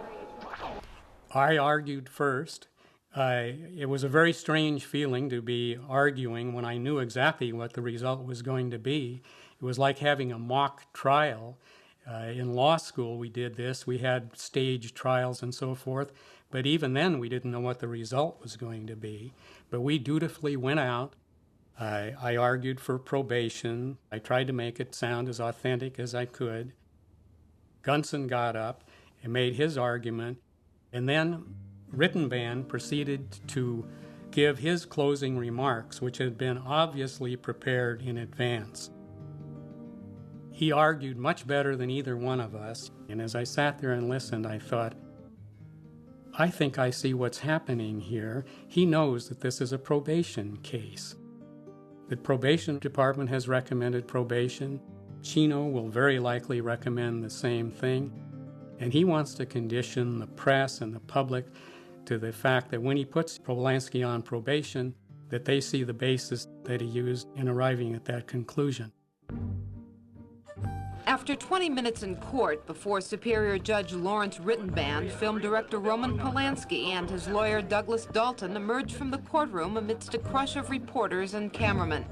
I argued first. It was a very strange feeling to be arguing when I knew exactly what the result was going to be. It was like having a mock trial. In law school we did this. We had staged trials and so forth, but even then we didn't know what the result was going to be. But we dutifully went out. I argued for probation. I tried to make it sound as authentic as I could. Gunson got up and made his argument, and then Rittenband proceeded to give his closing remarks, which had been obviously prepared in advance. He argued much better than either one of us, and as I sat there and listened, I thought, I think I see what's happening here. He knows that this is a probation case. The probation department has recommended probation. Chino will very likely recommend the same thing. And he wants to condition the press and the public to the fact that when he puts Polanski on probation, that they see the basis that he used in arriving at that conclusion. After 20 minutes in court before Superior Judge Lawrence Rittenband, film director Roman Polanski and his lawyer Douglas Dalton emerged from the courtroom amidst a crush of reporters and cameramen.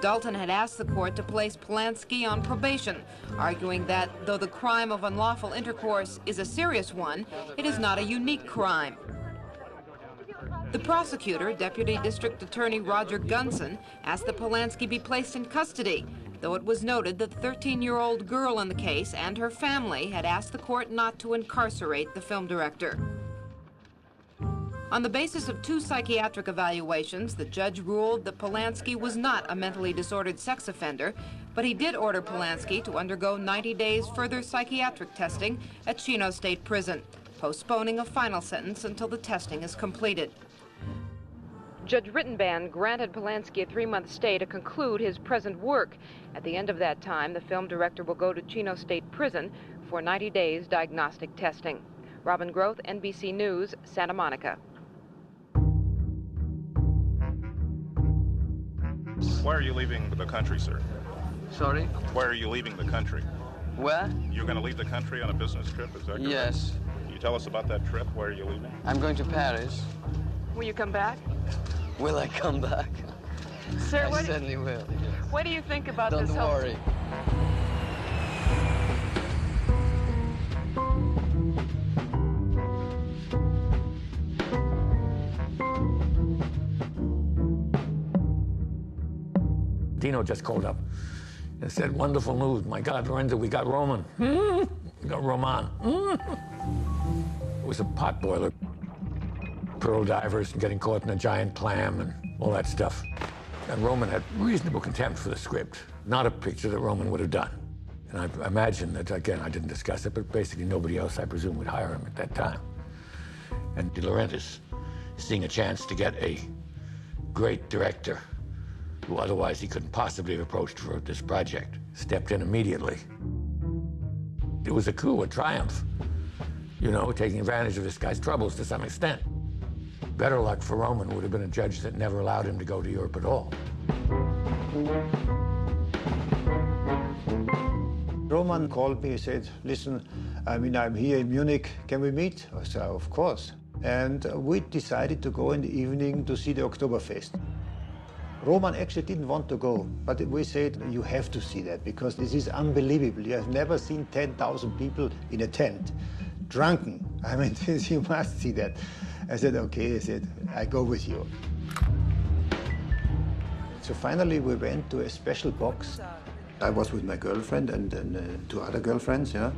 Dalton had asked the court to place Polanski on probation, arguing that though the crime of unlawful intercourse is a serious one, it is not a unique crime. The prosecutor, Deputy District Attorney Roger Gunson, asked that Polanski be placed in custody, though it was noted that the 13-year-old girl in the case and her family had asked the court not to incarcerate the film director. On the basis of 2 psychiatric evaluations, the judge ruled that Polanski was not a mentally disordered sex offender, but he did order Polanski to undergo 90 days further psychiatric testing at Chino State Prison, postponing a final sentence until the testing is completed. Judge Rittenband granted Polanski a 3-month stay to conclude his present work. At the end of that time, the film director will go to Chino State Prison for 90 days diagnostic testing. Robin Groth, NBC News, Santa Monica. Why are you leaving the country, sir? Sorry? Why are you leaving the country? Where? You're going to leave the country on a business trip, is that correct? Yes. Can you tell us about that trip? Where are you leaving? I'm going to Paris. Will you come back? Will I come back? Sir, I certainly will. What do you think about Don't this whole... worry. Dino just called up and said, "Wonderful news. My God, Lorenzo, we got Roman. We got Roman." It was a potboiler. Pearl divers and getting caught in a giant clam and all that stuff. And Roman had reasonable contempt for the script. Not a picture that Roman would have done. And I imagine that, again, I didn't discuss it, but basically nobody else, I presume, would hire him at that time. And De Laurentiis, seeing a chance to get a great director who otherwise he couldn't possibly have approached for this project, stepped in immediately. It was a coup, a triumph, you know, taking advantage of this guy's troubles to some extent. Better luck for Roman would have been a judge that never allowed him to go to Europe at all. Roman called me, he said, "Listen, I'm here in Munich, can we meet?" I said, "Of course." And we decided to go in the evening to see the Oktoberfest. Roman actually didn't want to go, but we said, "You have to see that because this is unbelievable. You have never seen 10,000 people in a tent, drunken. I mean, you must see that." I said, "Okay," I said, "I go with you." So finally we went to a special box. I was with my girlfriend and 2 other girlfriends, yeah.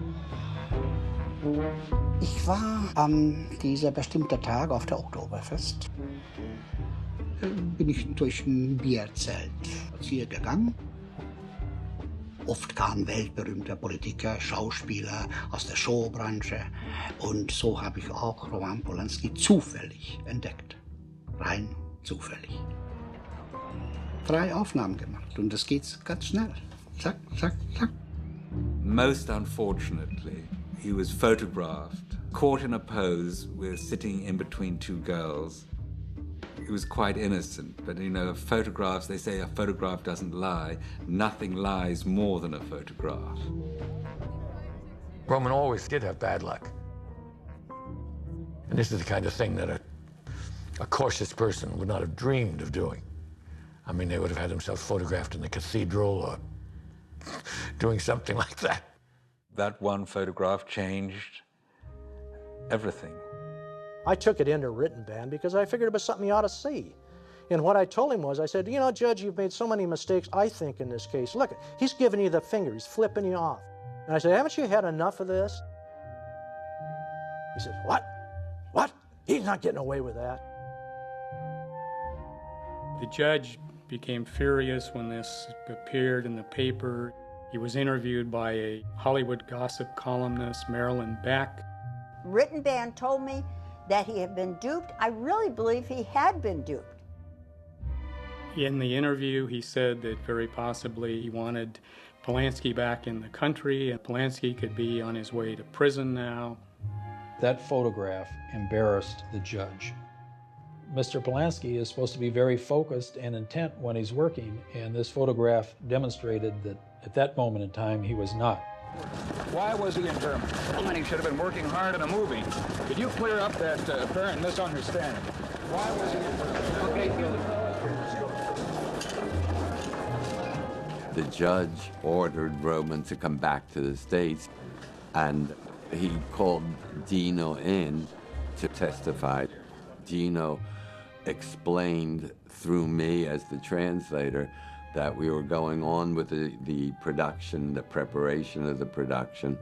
Ich war an dieser bestimmten Tag auf der Oktoberfest. Bin ich durch ein Bierzelt hier gegangen. Oft kamen weltberühmte Politiker, Schauspieler aus der Showbranche. Und so habe ich auch Roman Polanski zufällig entdeckt. Rein zufällig. 3 Aufnahmen gemacht und das geht ganz schnell. Zack, zack, zack. Most unfortunately, he was photographed, caught in a pose with sitting in between 2 girls. He was quite innocent, but you know, photographs, they say a photograph doesn't lie. Nothing lies more than a photograph. Roman always did have bad luck. And this is the kind of thing that a cautious person would not have dreamed of doing. I mean, they would have had themselves photographed in the cathedral or doing something like that. That one photograph changed everything. I took it into Rittenband because I figured it was something you ought to see. And what I told him was, I said, "You know, Judge, you've made so many mistakes, I think, in this case. Look, he's giving you the finger, he's flipping you off." And I said, "Haven't you had enough of this?" He said, "What? What? He's not getting away with that." The judge became furious when this appeared in the paper. He was interviewed by a Hollywood gossip columnist, Marilyn Beck. Rittenband told me that he had been duped. I really believe he had been duped. In the interview, he said that very possibly he wanted Polanski back in the country, and Polanski could be on his way to prison now. That photograph embarrassed the judge. Mr. Polanski is supposed to be very focused and intent when he's working, and this photograph demonstrated that at that moment in time he was not. Why was he in Germany? He should have been working hard on a movie. Could you clear up that apparent misunderstanding? Why was he in Germany? The judge ordered Roman to come back to the States, and he called Dino in to testify. Dino explained through me as the translator that we were going on with the production, the preparation of the production,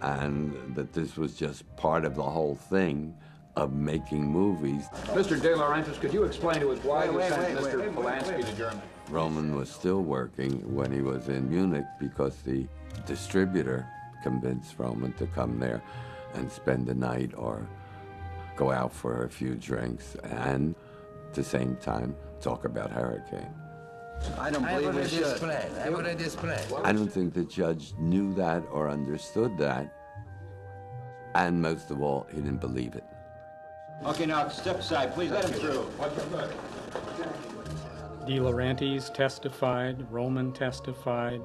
and that this was just part of the whole thing, of making movies. Mr. De Laurentiis, could you explain to us why you sent Mr. Polanski to Germany? Roman was still working when he was in Munich because the distributor convinced Roman to come there and spend the night or go out for a few drinks and at the same time talk about Hurricane. I don't believe we should. I would have displayed. I don't think the judge knew that or understood that, and most of all, he didn't believe it. Okay, now step aside. Please let him through. De Laurentiis testified, Roman testified.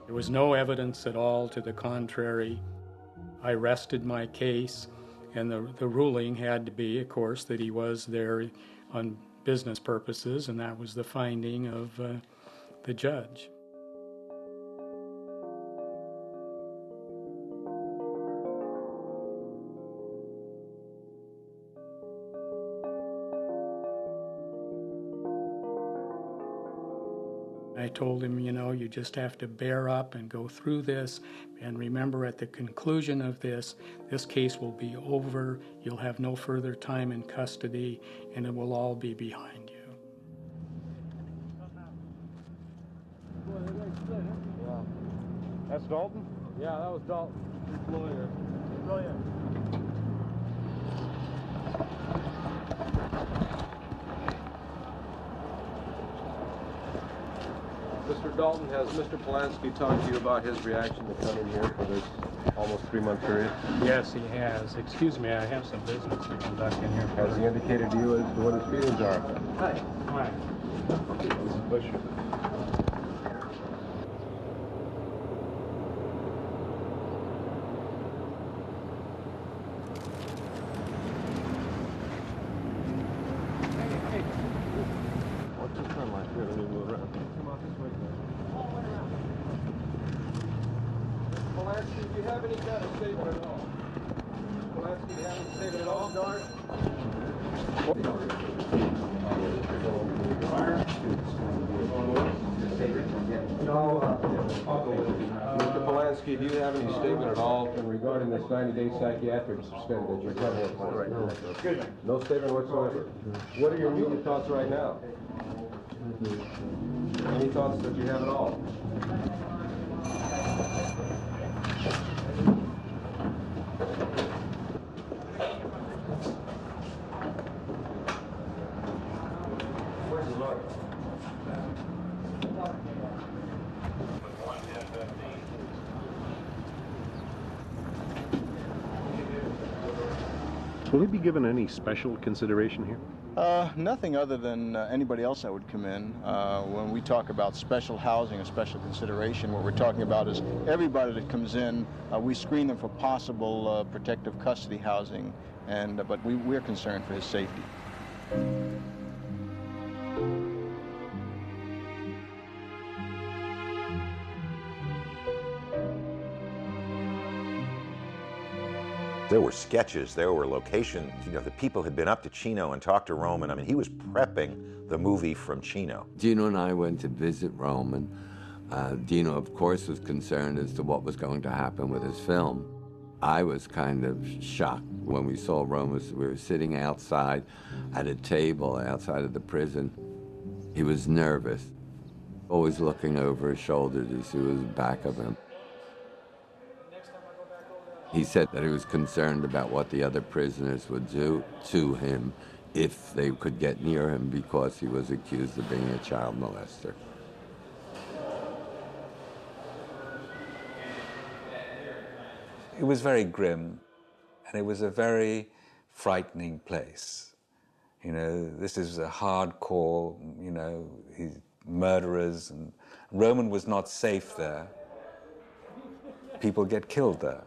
There was no evidence at all to the contrary. I rested my case, and the ruling had to be, of course, that he was there on business purposes, and that was the finding of the judge. I told him, you just have to bear up and go through this, and remember at the conclusion of this case will be over, you'll have no further time in custody, and it will all be behind you. That's Dalton? Yeah, that was Dalton. His lawyer. Brilliant. Mr. Dalton, has Mr. Polanski talked to you about his reaction to coming here for this almost 3-month period? Yes, he has. Excuse me, I have some business to conduct in here. Has he indicated to you as to what his feelings are? Hi. Hi. Let's push you. What's the sun like here? Let me move around. Come on this way. Polanski, do you have any kind of statement at all? Polanski, do you have any statement at all? Mr. Polanski, do you have any statement at all regarding this 90-day psychiatric suspend that you're telling us right now? No statement whatsoever. What are your immediate thoughts right now? Any thoughts that you have at all? Where's the lawyer? Will he be given any special consideration here? Nothing other than anybody else that would come in. When we talk about special housing or special consideration, what we're talking about is everybody that comes in, we screen them for possible protective custody housing, but we're concerned for his safety. There were sketches, there were locations. The people had been up to Chino and talked to Roman. I mean, he was prepping the movie from Chino. Dino and I went to visit Roman. Dino, of course, was concerned as to what was going to happen with his film. I was kind of shocked when we saw Roman. We were sitting outside at a table outside of the prison. He was nervous, always looking over his shoulder to see what was back of him. He said that he was concerned about what the other prisoners would do to him if they could get near him because he was accused of being a child molester. It was very grim, and it was a very frightening place. This is a hardcore, murderers, and Roman was not safe there. People get killed there.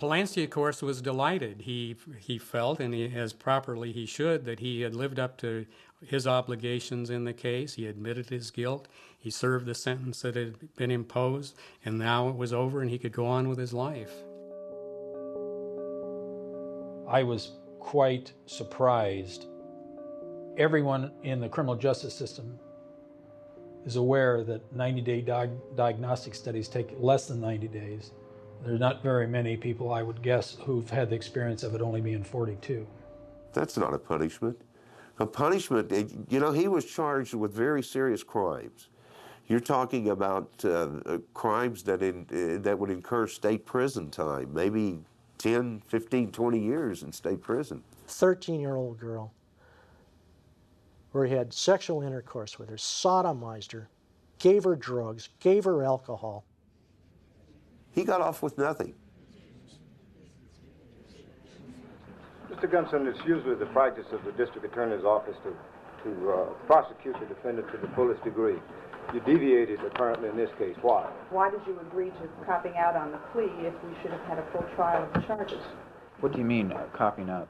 Polanski, of course, was delighted. He felt, and as properly he should, that he had lived up to his obligations in the case. He admitted his guilt. He served the sentence that had been imposed, and now it was over and he could go on with his life. I was quite surprised. Everyone in the criminal justice system is aware that 90-day diagnostic studies take less than 90 days. There's not very many people, I would guess, who've had the experience of it only being 42. That's not a punishment. A punishment, you know, he was charged with very serious crimes. You're talking about crimes that would incur state prison time, maybe 10, 15, 20 years in state prison. 13-year-old girl, where he had sexual intercourse with her, sodomized her, gave her drugs, gave her alcohol. He got off with nothing. Mr. Gunson, it's usually the practice of the district attorney's office to prosecute the defendant to the fullest degree. You deviated apparently in this case. Why? Why did you agree to copping out on the plea if we should have had a full trial of the charges? What do you mean, copping out?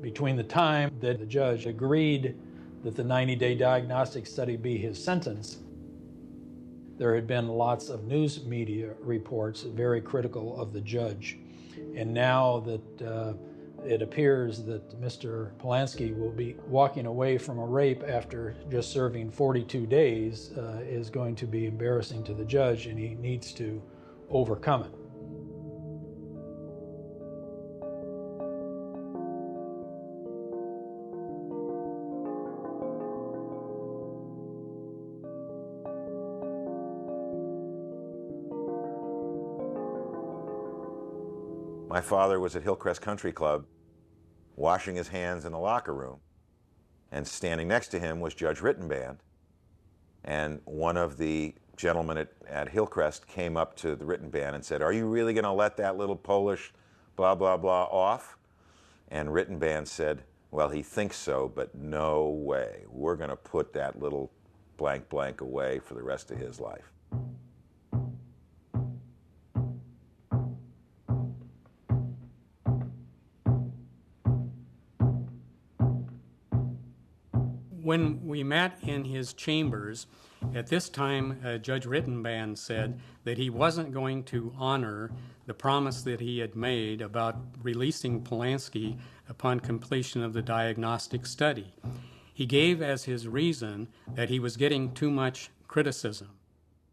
Between the time that the judge agreed that the 90-day diagnostic study be his sentence, there had been lots of news media reports very critical of the judge. And now that it appears that Mr. Polanski will be walking away from a rape after just serving 42 days is going to be embarrassing to the judge, and he needs to overcome it. My father was at Hillcrest Country Club washing his hands in the locker room, and standing next to him was Judge Rittenband, and one of the gentlemen at Hillcrest came up to the Rittenband and said, "Are you really going to let that little Polish blah blah blah off?" And Rittenband said, "Well, he thinks so, but no way. We're going to put that little blank blank away for the rest of his life." When we met in his chambers, at this time, Judge Rittenband said that he wasn't going to honor the promise that he had made about releasing Polanski upon completion of the diagnostic study. He gave as his reason that he was getting too much criticism.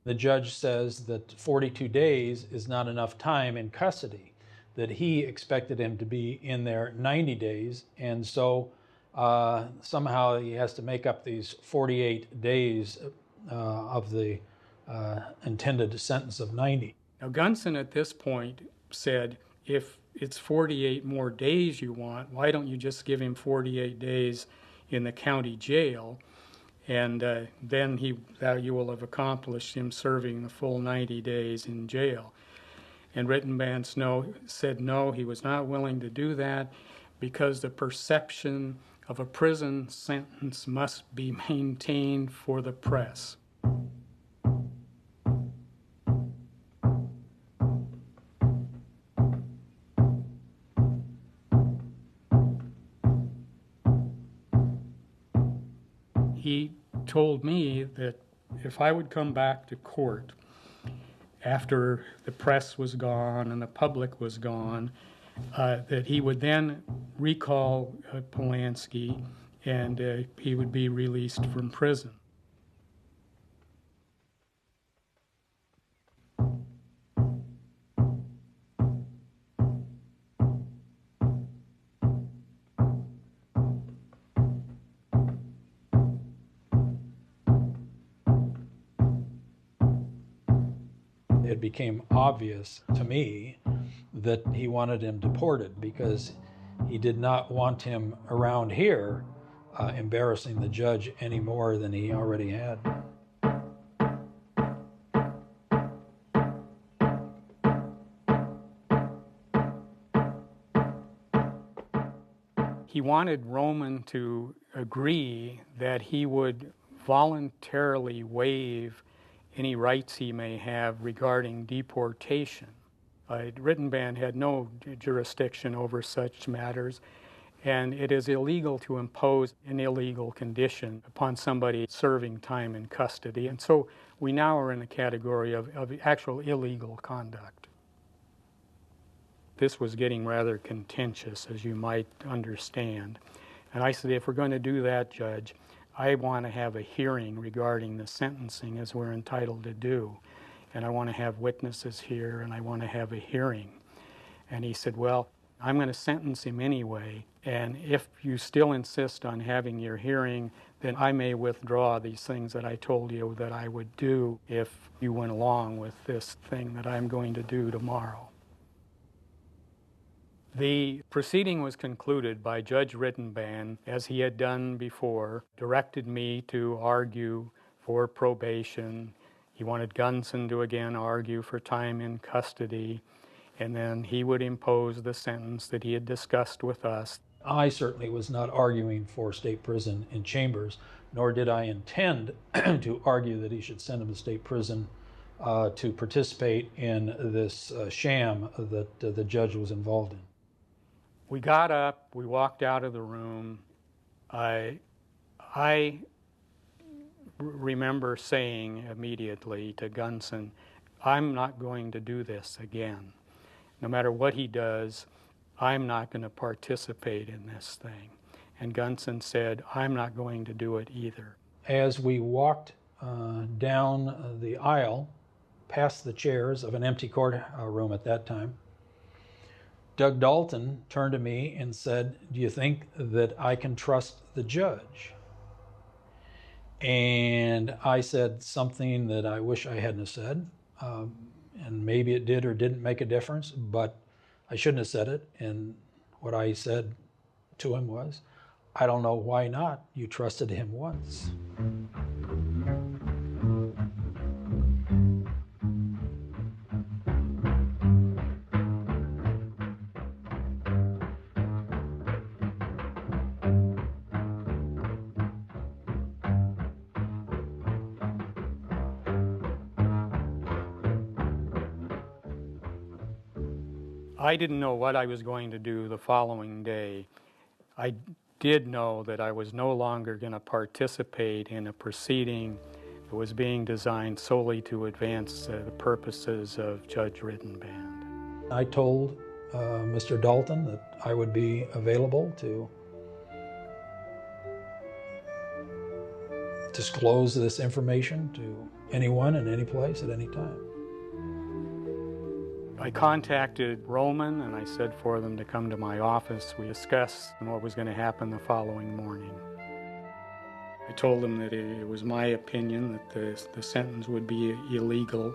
The judge says that 42 days is not enough time in custody, that he expected him to be in there 90 days, and so somehow he has to make up these 48 days of the intended sentence of 90. Now, Gunson at this point said, if it's 48 more days you want, why don't you just give him 48 days in the county jail, and then you will have accomplished him serving the full 90 days in jail. And Rittenband said no, he was not willing to do that because the perception of a prison sentence must be maintained for the press. He told me that if I would come back to court after the press was gone and the public was gone, that he would then recall Polanski and he would be released from prison. It became obvious to me that he wanted him deported because he did not want him around here embarrassing the judge any more than he already had. He wanted Roman to agree that he would voluntarily waive any rights he may have regarding deportation. Rittenband had no jurisdiction over such matters, and it is illegal to impose an illegal condition upon somebody serving time in custody. And so we now are in a category of actual illegal conduct. This was getting rather contentious, as you might understand. And I said, if we're going to do that, Judge, I want to have a hearing regarding the sentencing, as we're entitled to do. And I want to have witnesses here, and I want to have a hearing. And he said, well, I'm going to sentence him anyway, and if you still insist on having your hearing, then I may withdraw these things that I told you that I would do if you went along with this thing that I'm going to do tomorrow. The proceeding was concluded by Judge Rittenban, as he had done before, directed me to argue for probation. He wanted Gunson to again argue for time in custody, and then he would impose the sentence that he had discussed with us. I certainly was not arguing for state prison in Chambers, nor did I intend to argue that he should send him to state prison to participate in this sham that the judge was involved in. We got up, we walked out of the room. I remember saying immediately to Gunson, I'm not going to do this again. No matter what he does, I'm not going to participate in this thing. And Gunson said, I'm not going to do it either. As we walked down the aisle, past the chairs of an empty courtroom at that time, Doug Dalton turned to me and said, do you think that I can trust the judge? And I said something that I wish I hadn't have said. And maybe it did or didn't make a difference, but I shouldn't have said it. And what I said to him was, I don't know why not. You trusted him once. I didn't know what I was going to do the following day. I did know that I was no longer going to participate in a proceeding that was being designed solely to advance the purposes of Judge Rittenban. I told Mr. Dalton that I would be available to disclose this information to anyone in any place at any time. I contacted Roman and I said for them to come to my office. We discussed what was going to happen the following morning. I told them that it was my opinion that the sentence would be illegal,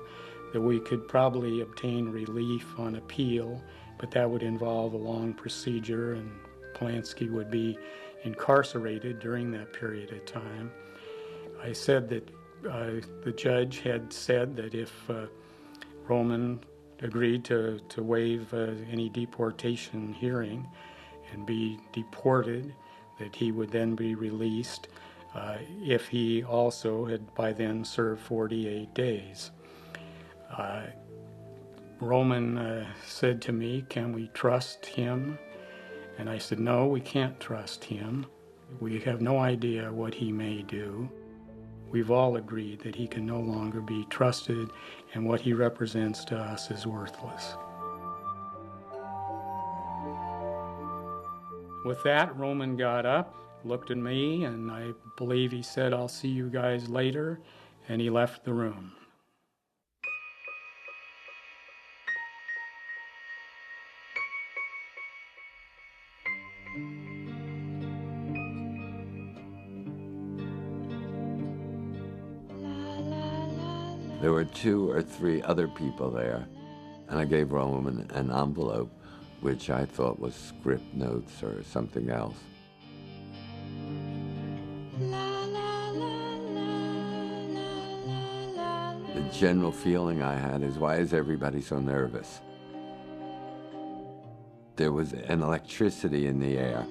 that we could probably obtain relief on appeal, but that would involve a long procedure and Polanski would be incarcerated during that period of time. I said that the judge had said that if Roman agreed to waive any deportation hearing and be deported, that he would then be released if he also had by then served 48 days. Roman said to me, can we trust him? And I said, no, we can't trust him. We have no idea what he may do. We've all agreed that he can no longer be trusted, and what he represents to us is worthless. With that, Roman got up, looked at me, and I believe he said, I'll see you guys later, and he left the room. There were 2 or 3 other people there, and I gave Roman an envelope, which I thought was script notes or something else. The general feeling I had is, why is everybody so nervous? There was an electricity in the air.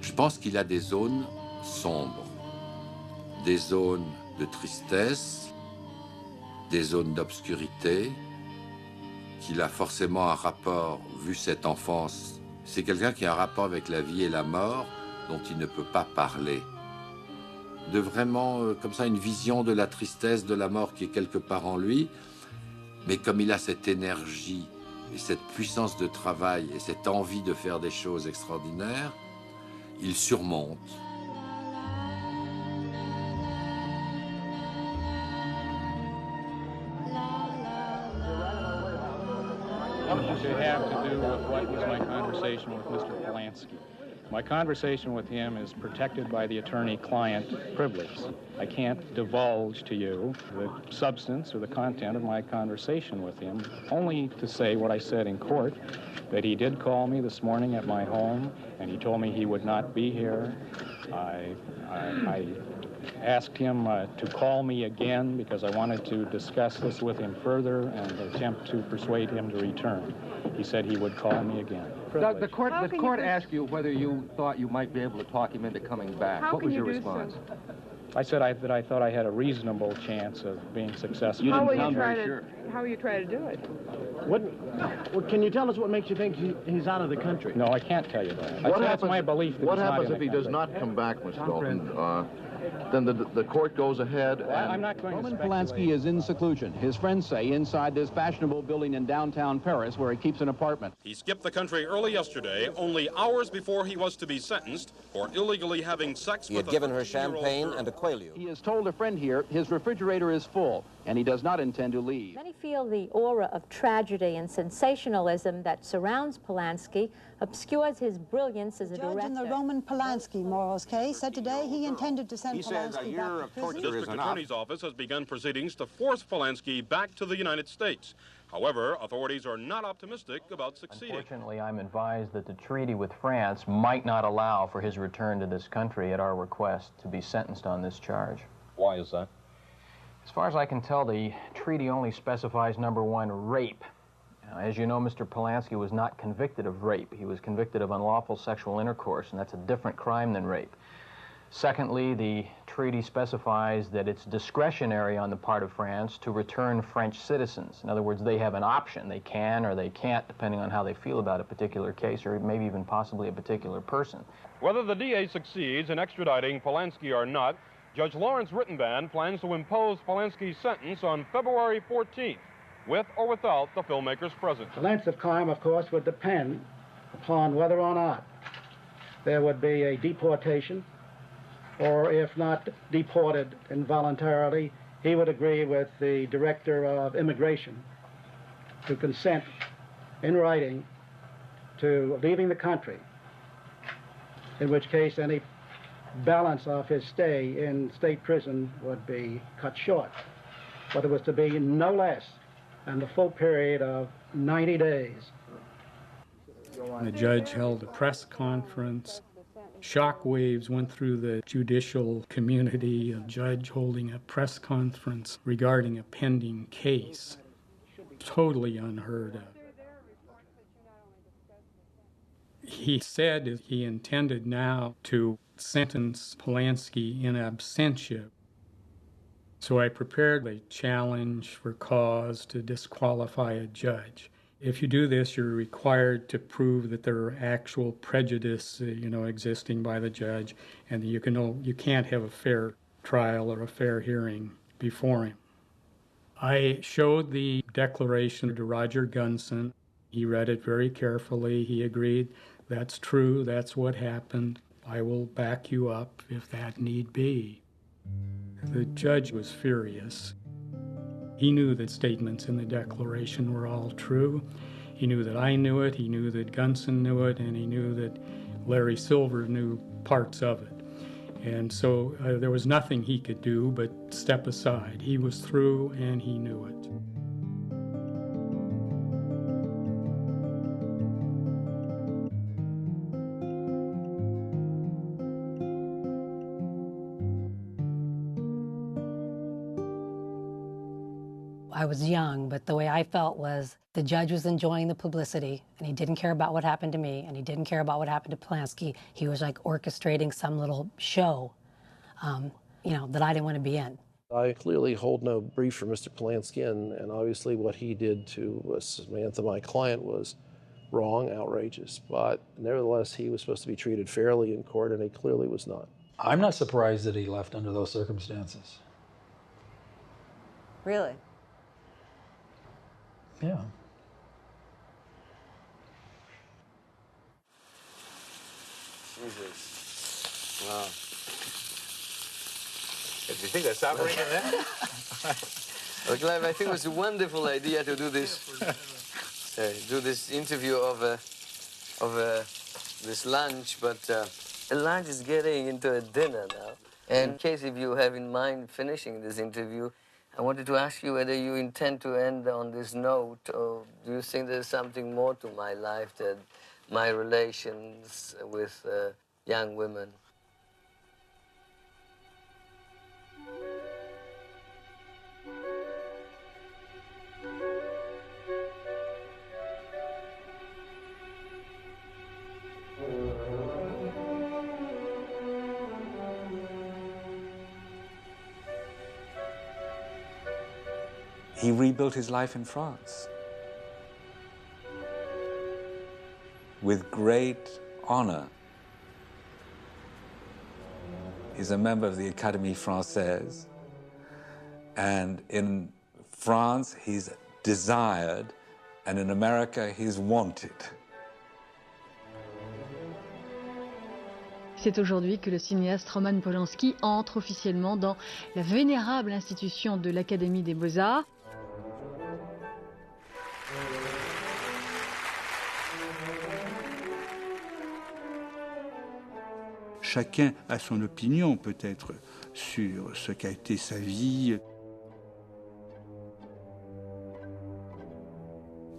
Je pense qu'il a des zones sombres des zones de tristesse, des zones d'obscurité, qu'il a forcément un rapport, vu cette enfance, c'est quelqu'un qui a un rapport avec la vie et la mort dont il ne peut pas parler. De vraiment, comme ça, une vision de la tristesse, de la mort qui est quelque part en lui, mais comme il a cette énergie et cette puissance de travail et cette envie de faire des choses extraordinaires, il surmonte. To have to do with what was my conversation with Mr. Polanski. My conversation with him is protected by the attorney-client privilege. I can't divulge to you the substance or the content of my conversation with him, only to say what I said in court, that he did call me this morning at my home, and he told me he would not be here. I asked him to call me again because I wanted to discuss this with him further and attempt to persuade him to return. He said he would call me again. The court asked you whether you thought you might be able to talk him into coming back. What was your response? I said that I thought I had a reasonable chance of being successful. You didn't sound very sure. How will you try to do it? What can you tell us what makes you think he's out of the country? No, I can't tell you that. That's my belief. What happens if he does not come back, Mr. Dalton? Then the court goes ahead and... I'm not going Roman to speculate. Polanski is in seclusion. His friends say inside this fashionable building in downtown Paris where he keeps an apartment. He skipped the country early yesterday, only hours before he was to be sentenced for illegally having sex with a 13-year-old girl. He had given her champagne and a quaalude. He has told a friend here his refrigerator is full, and he does not intend to leave. Many feel the aura of tragedy and sensationalism that surrounds Polanski obscures his brilliance as a director. The judge in the Roman Polanski Morals case said today he intended to send He says a Polanski year back of to torture prison. The District Attorney's Office has begun proceedings to force Polanski back to the United States. However, authorities are not optimistic about succeeding. Unfortunately, I'm advised that the treaty with France might not allow for his return to this country at our request to be sentenced on this charge. Why is that? As far as I can tell, the treaty only specifies, number one, rape. As you know, Mr. Polanski was not convicted of rape. He was convicted of unlawful sexual intercourse, and that's a different crime than rape. Secondly, the treaty specifies that it's discretionary on the part of France to return French citizens. In other words, they have an option. They can or they can't, depending on how they feel about a particular case or maybe even possibly a particular person. Whether the DA succeeds in extraditing Polanski or not, Judge Lawrence Rittenband plans to impose Polanski's sentence on February 14th, with or without the filmmaker's presence. The length of time, of course, would depend upon whether or not there would be a deportation, or if not deported involuntarily, he would agree with the Director of Immigration to consent in writing to leaving the country, in which case any balance of his stay in state prison would be cut short. But it was to be no less than the full period of 90 days. The judge held a press conference. Shockwaves went through the judicial community, a judge holding a press conference regarding a pending case. Totally unheard of. He said he intended now to sentence Polanski in absentia. So I prepared a challenge for cause to disqualify a judge. If you do this, you're required to prove that there are actual prejudice, existing by the judge, and you can't have a fair trial or a fair hearing before him. I showed the declaration to Roger Gunson. He read it very carefully. He agreed, that's true, that's what happened. I will back you up if that need be. The judge was furious. He knew that statements in the declaration were all true. He knew that I knew it, he knew that Gunson knew it, and he knew that Larry Silver knew parts of it. And so there was nothing he could do but step aside. He was through and he knew it. I was young, but the way I felt was the judge was enjoying the publicity, and he didn't care about what happened to me, and he didn't care about what happened to Polanski. He was like orchestrating some little show. that I didn't want to be in. I clearly hold no brief for Mr. Polanski, and obviously what he did to Samantha, my client, was wrong, outrageous. But nevertheless, he was supposed to be treated fairly in court, and he clearly was not. I'm not surprised that he left under those circumstances. Really? Yeah. Jesus. Wow. Do you think they're suffering in there? Well, Clive, I think it was a wonderful idea to do this, interview of this lunch, but lunch is getting into a dinner now. And in case if you have in mind finishing this interview, I wanted to ask you whether you intend to end on this note, or do you think there's something more to my life than my relations with young women? He rebuilt his life in France with great honor. He's a member of the Académie Française, and in France he's desired, and in America he's wanted. C'est aujourd'hui que le cinéaste Roman Polanski entre officiellement dans la vénérable institution de l'Académie des Beaux-Arts. Chacun a son opinion peut-être sur ce qu'a été sa vie,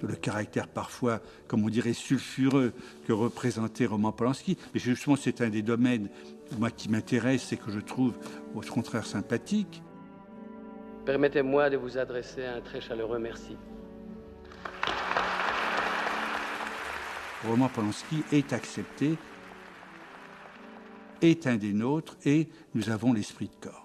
le caractère parfois, comme on dirait, sulfureux que représentait Roman Polanski. Mais justement, c'est un des domaines, moi, qui m'intéresse et que je trouve au contraire sympathique. Permettez-moi de vous adresser un très chaleureux merci. Roman Polanski est accepté, est un des nôtres, et nous avons l'esprit de corps.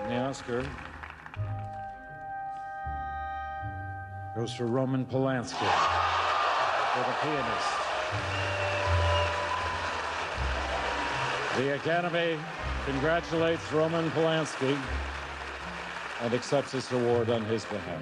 The Oscar goes to Roman Polanski for The Pianist. The Academy congratulates Roman Polanski and accepts this award on his behalf.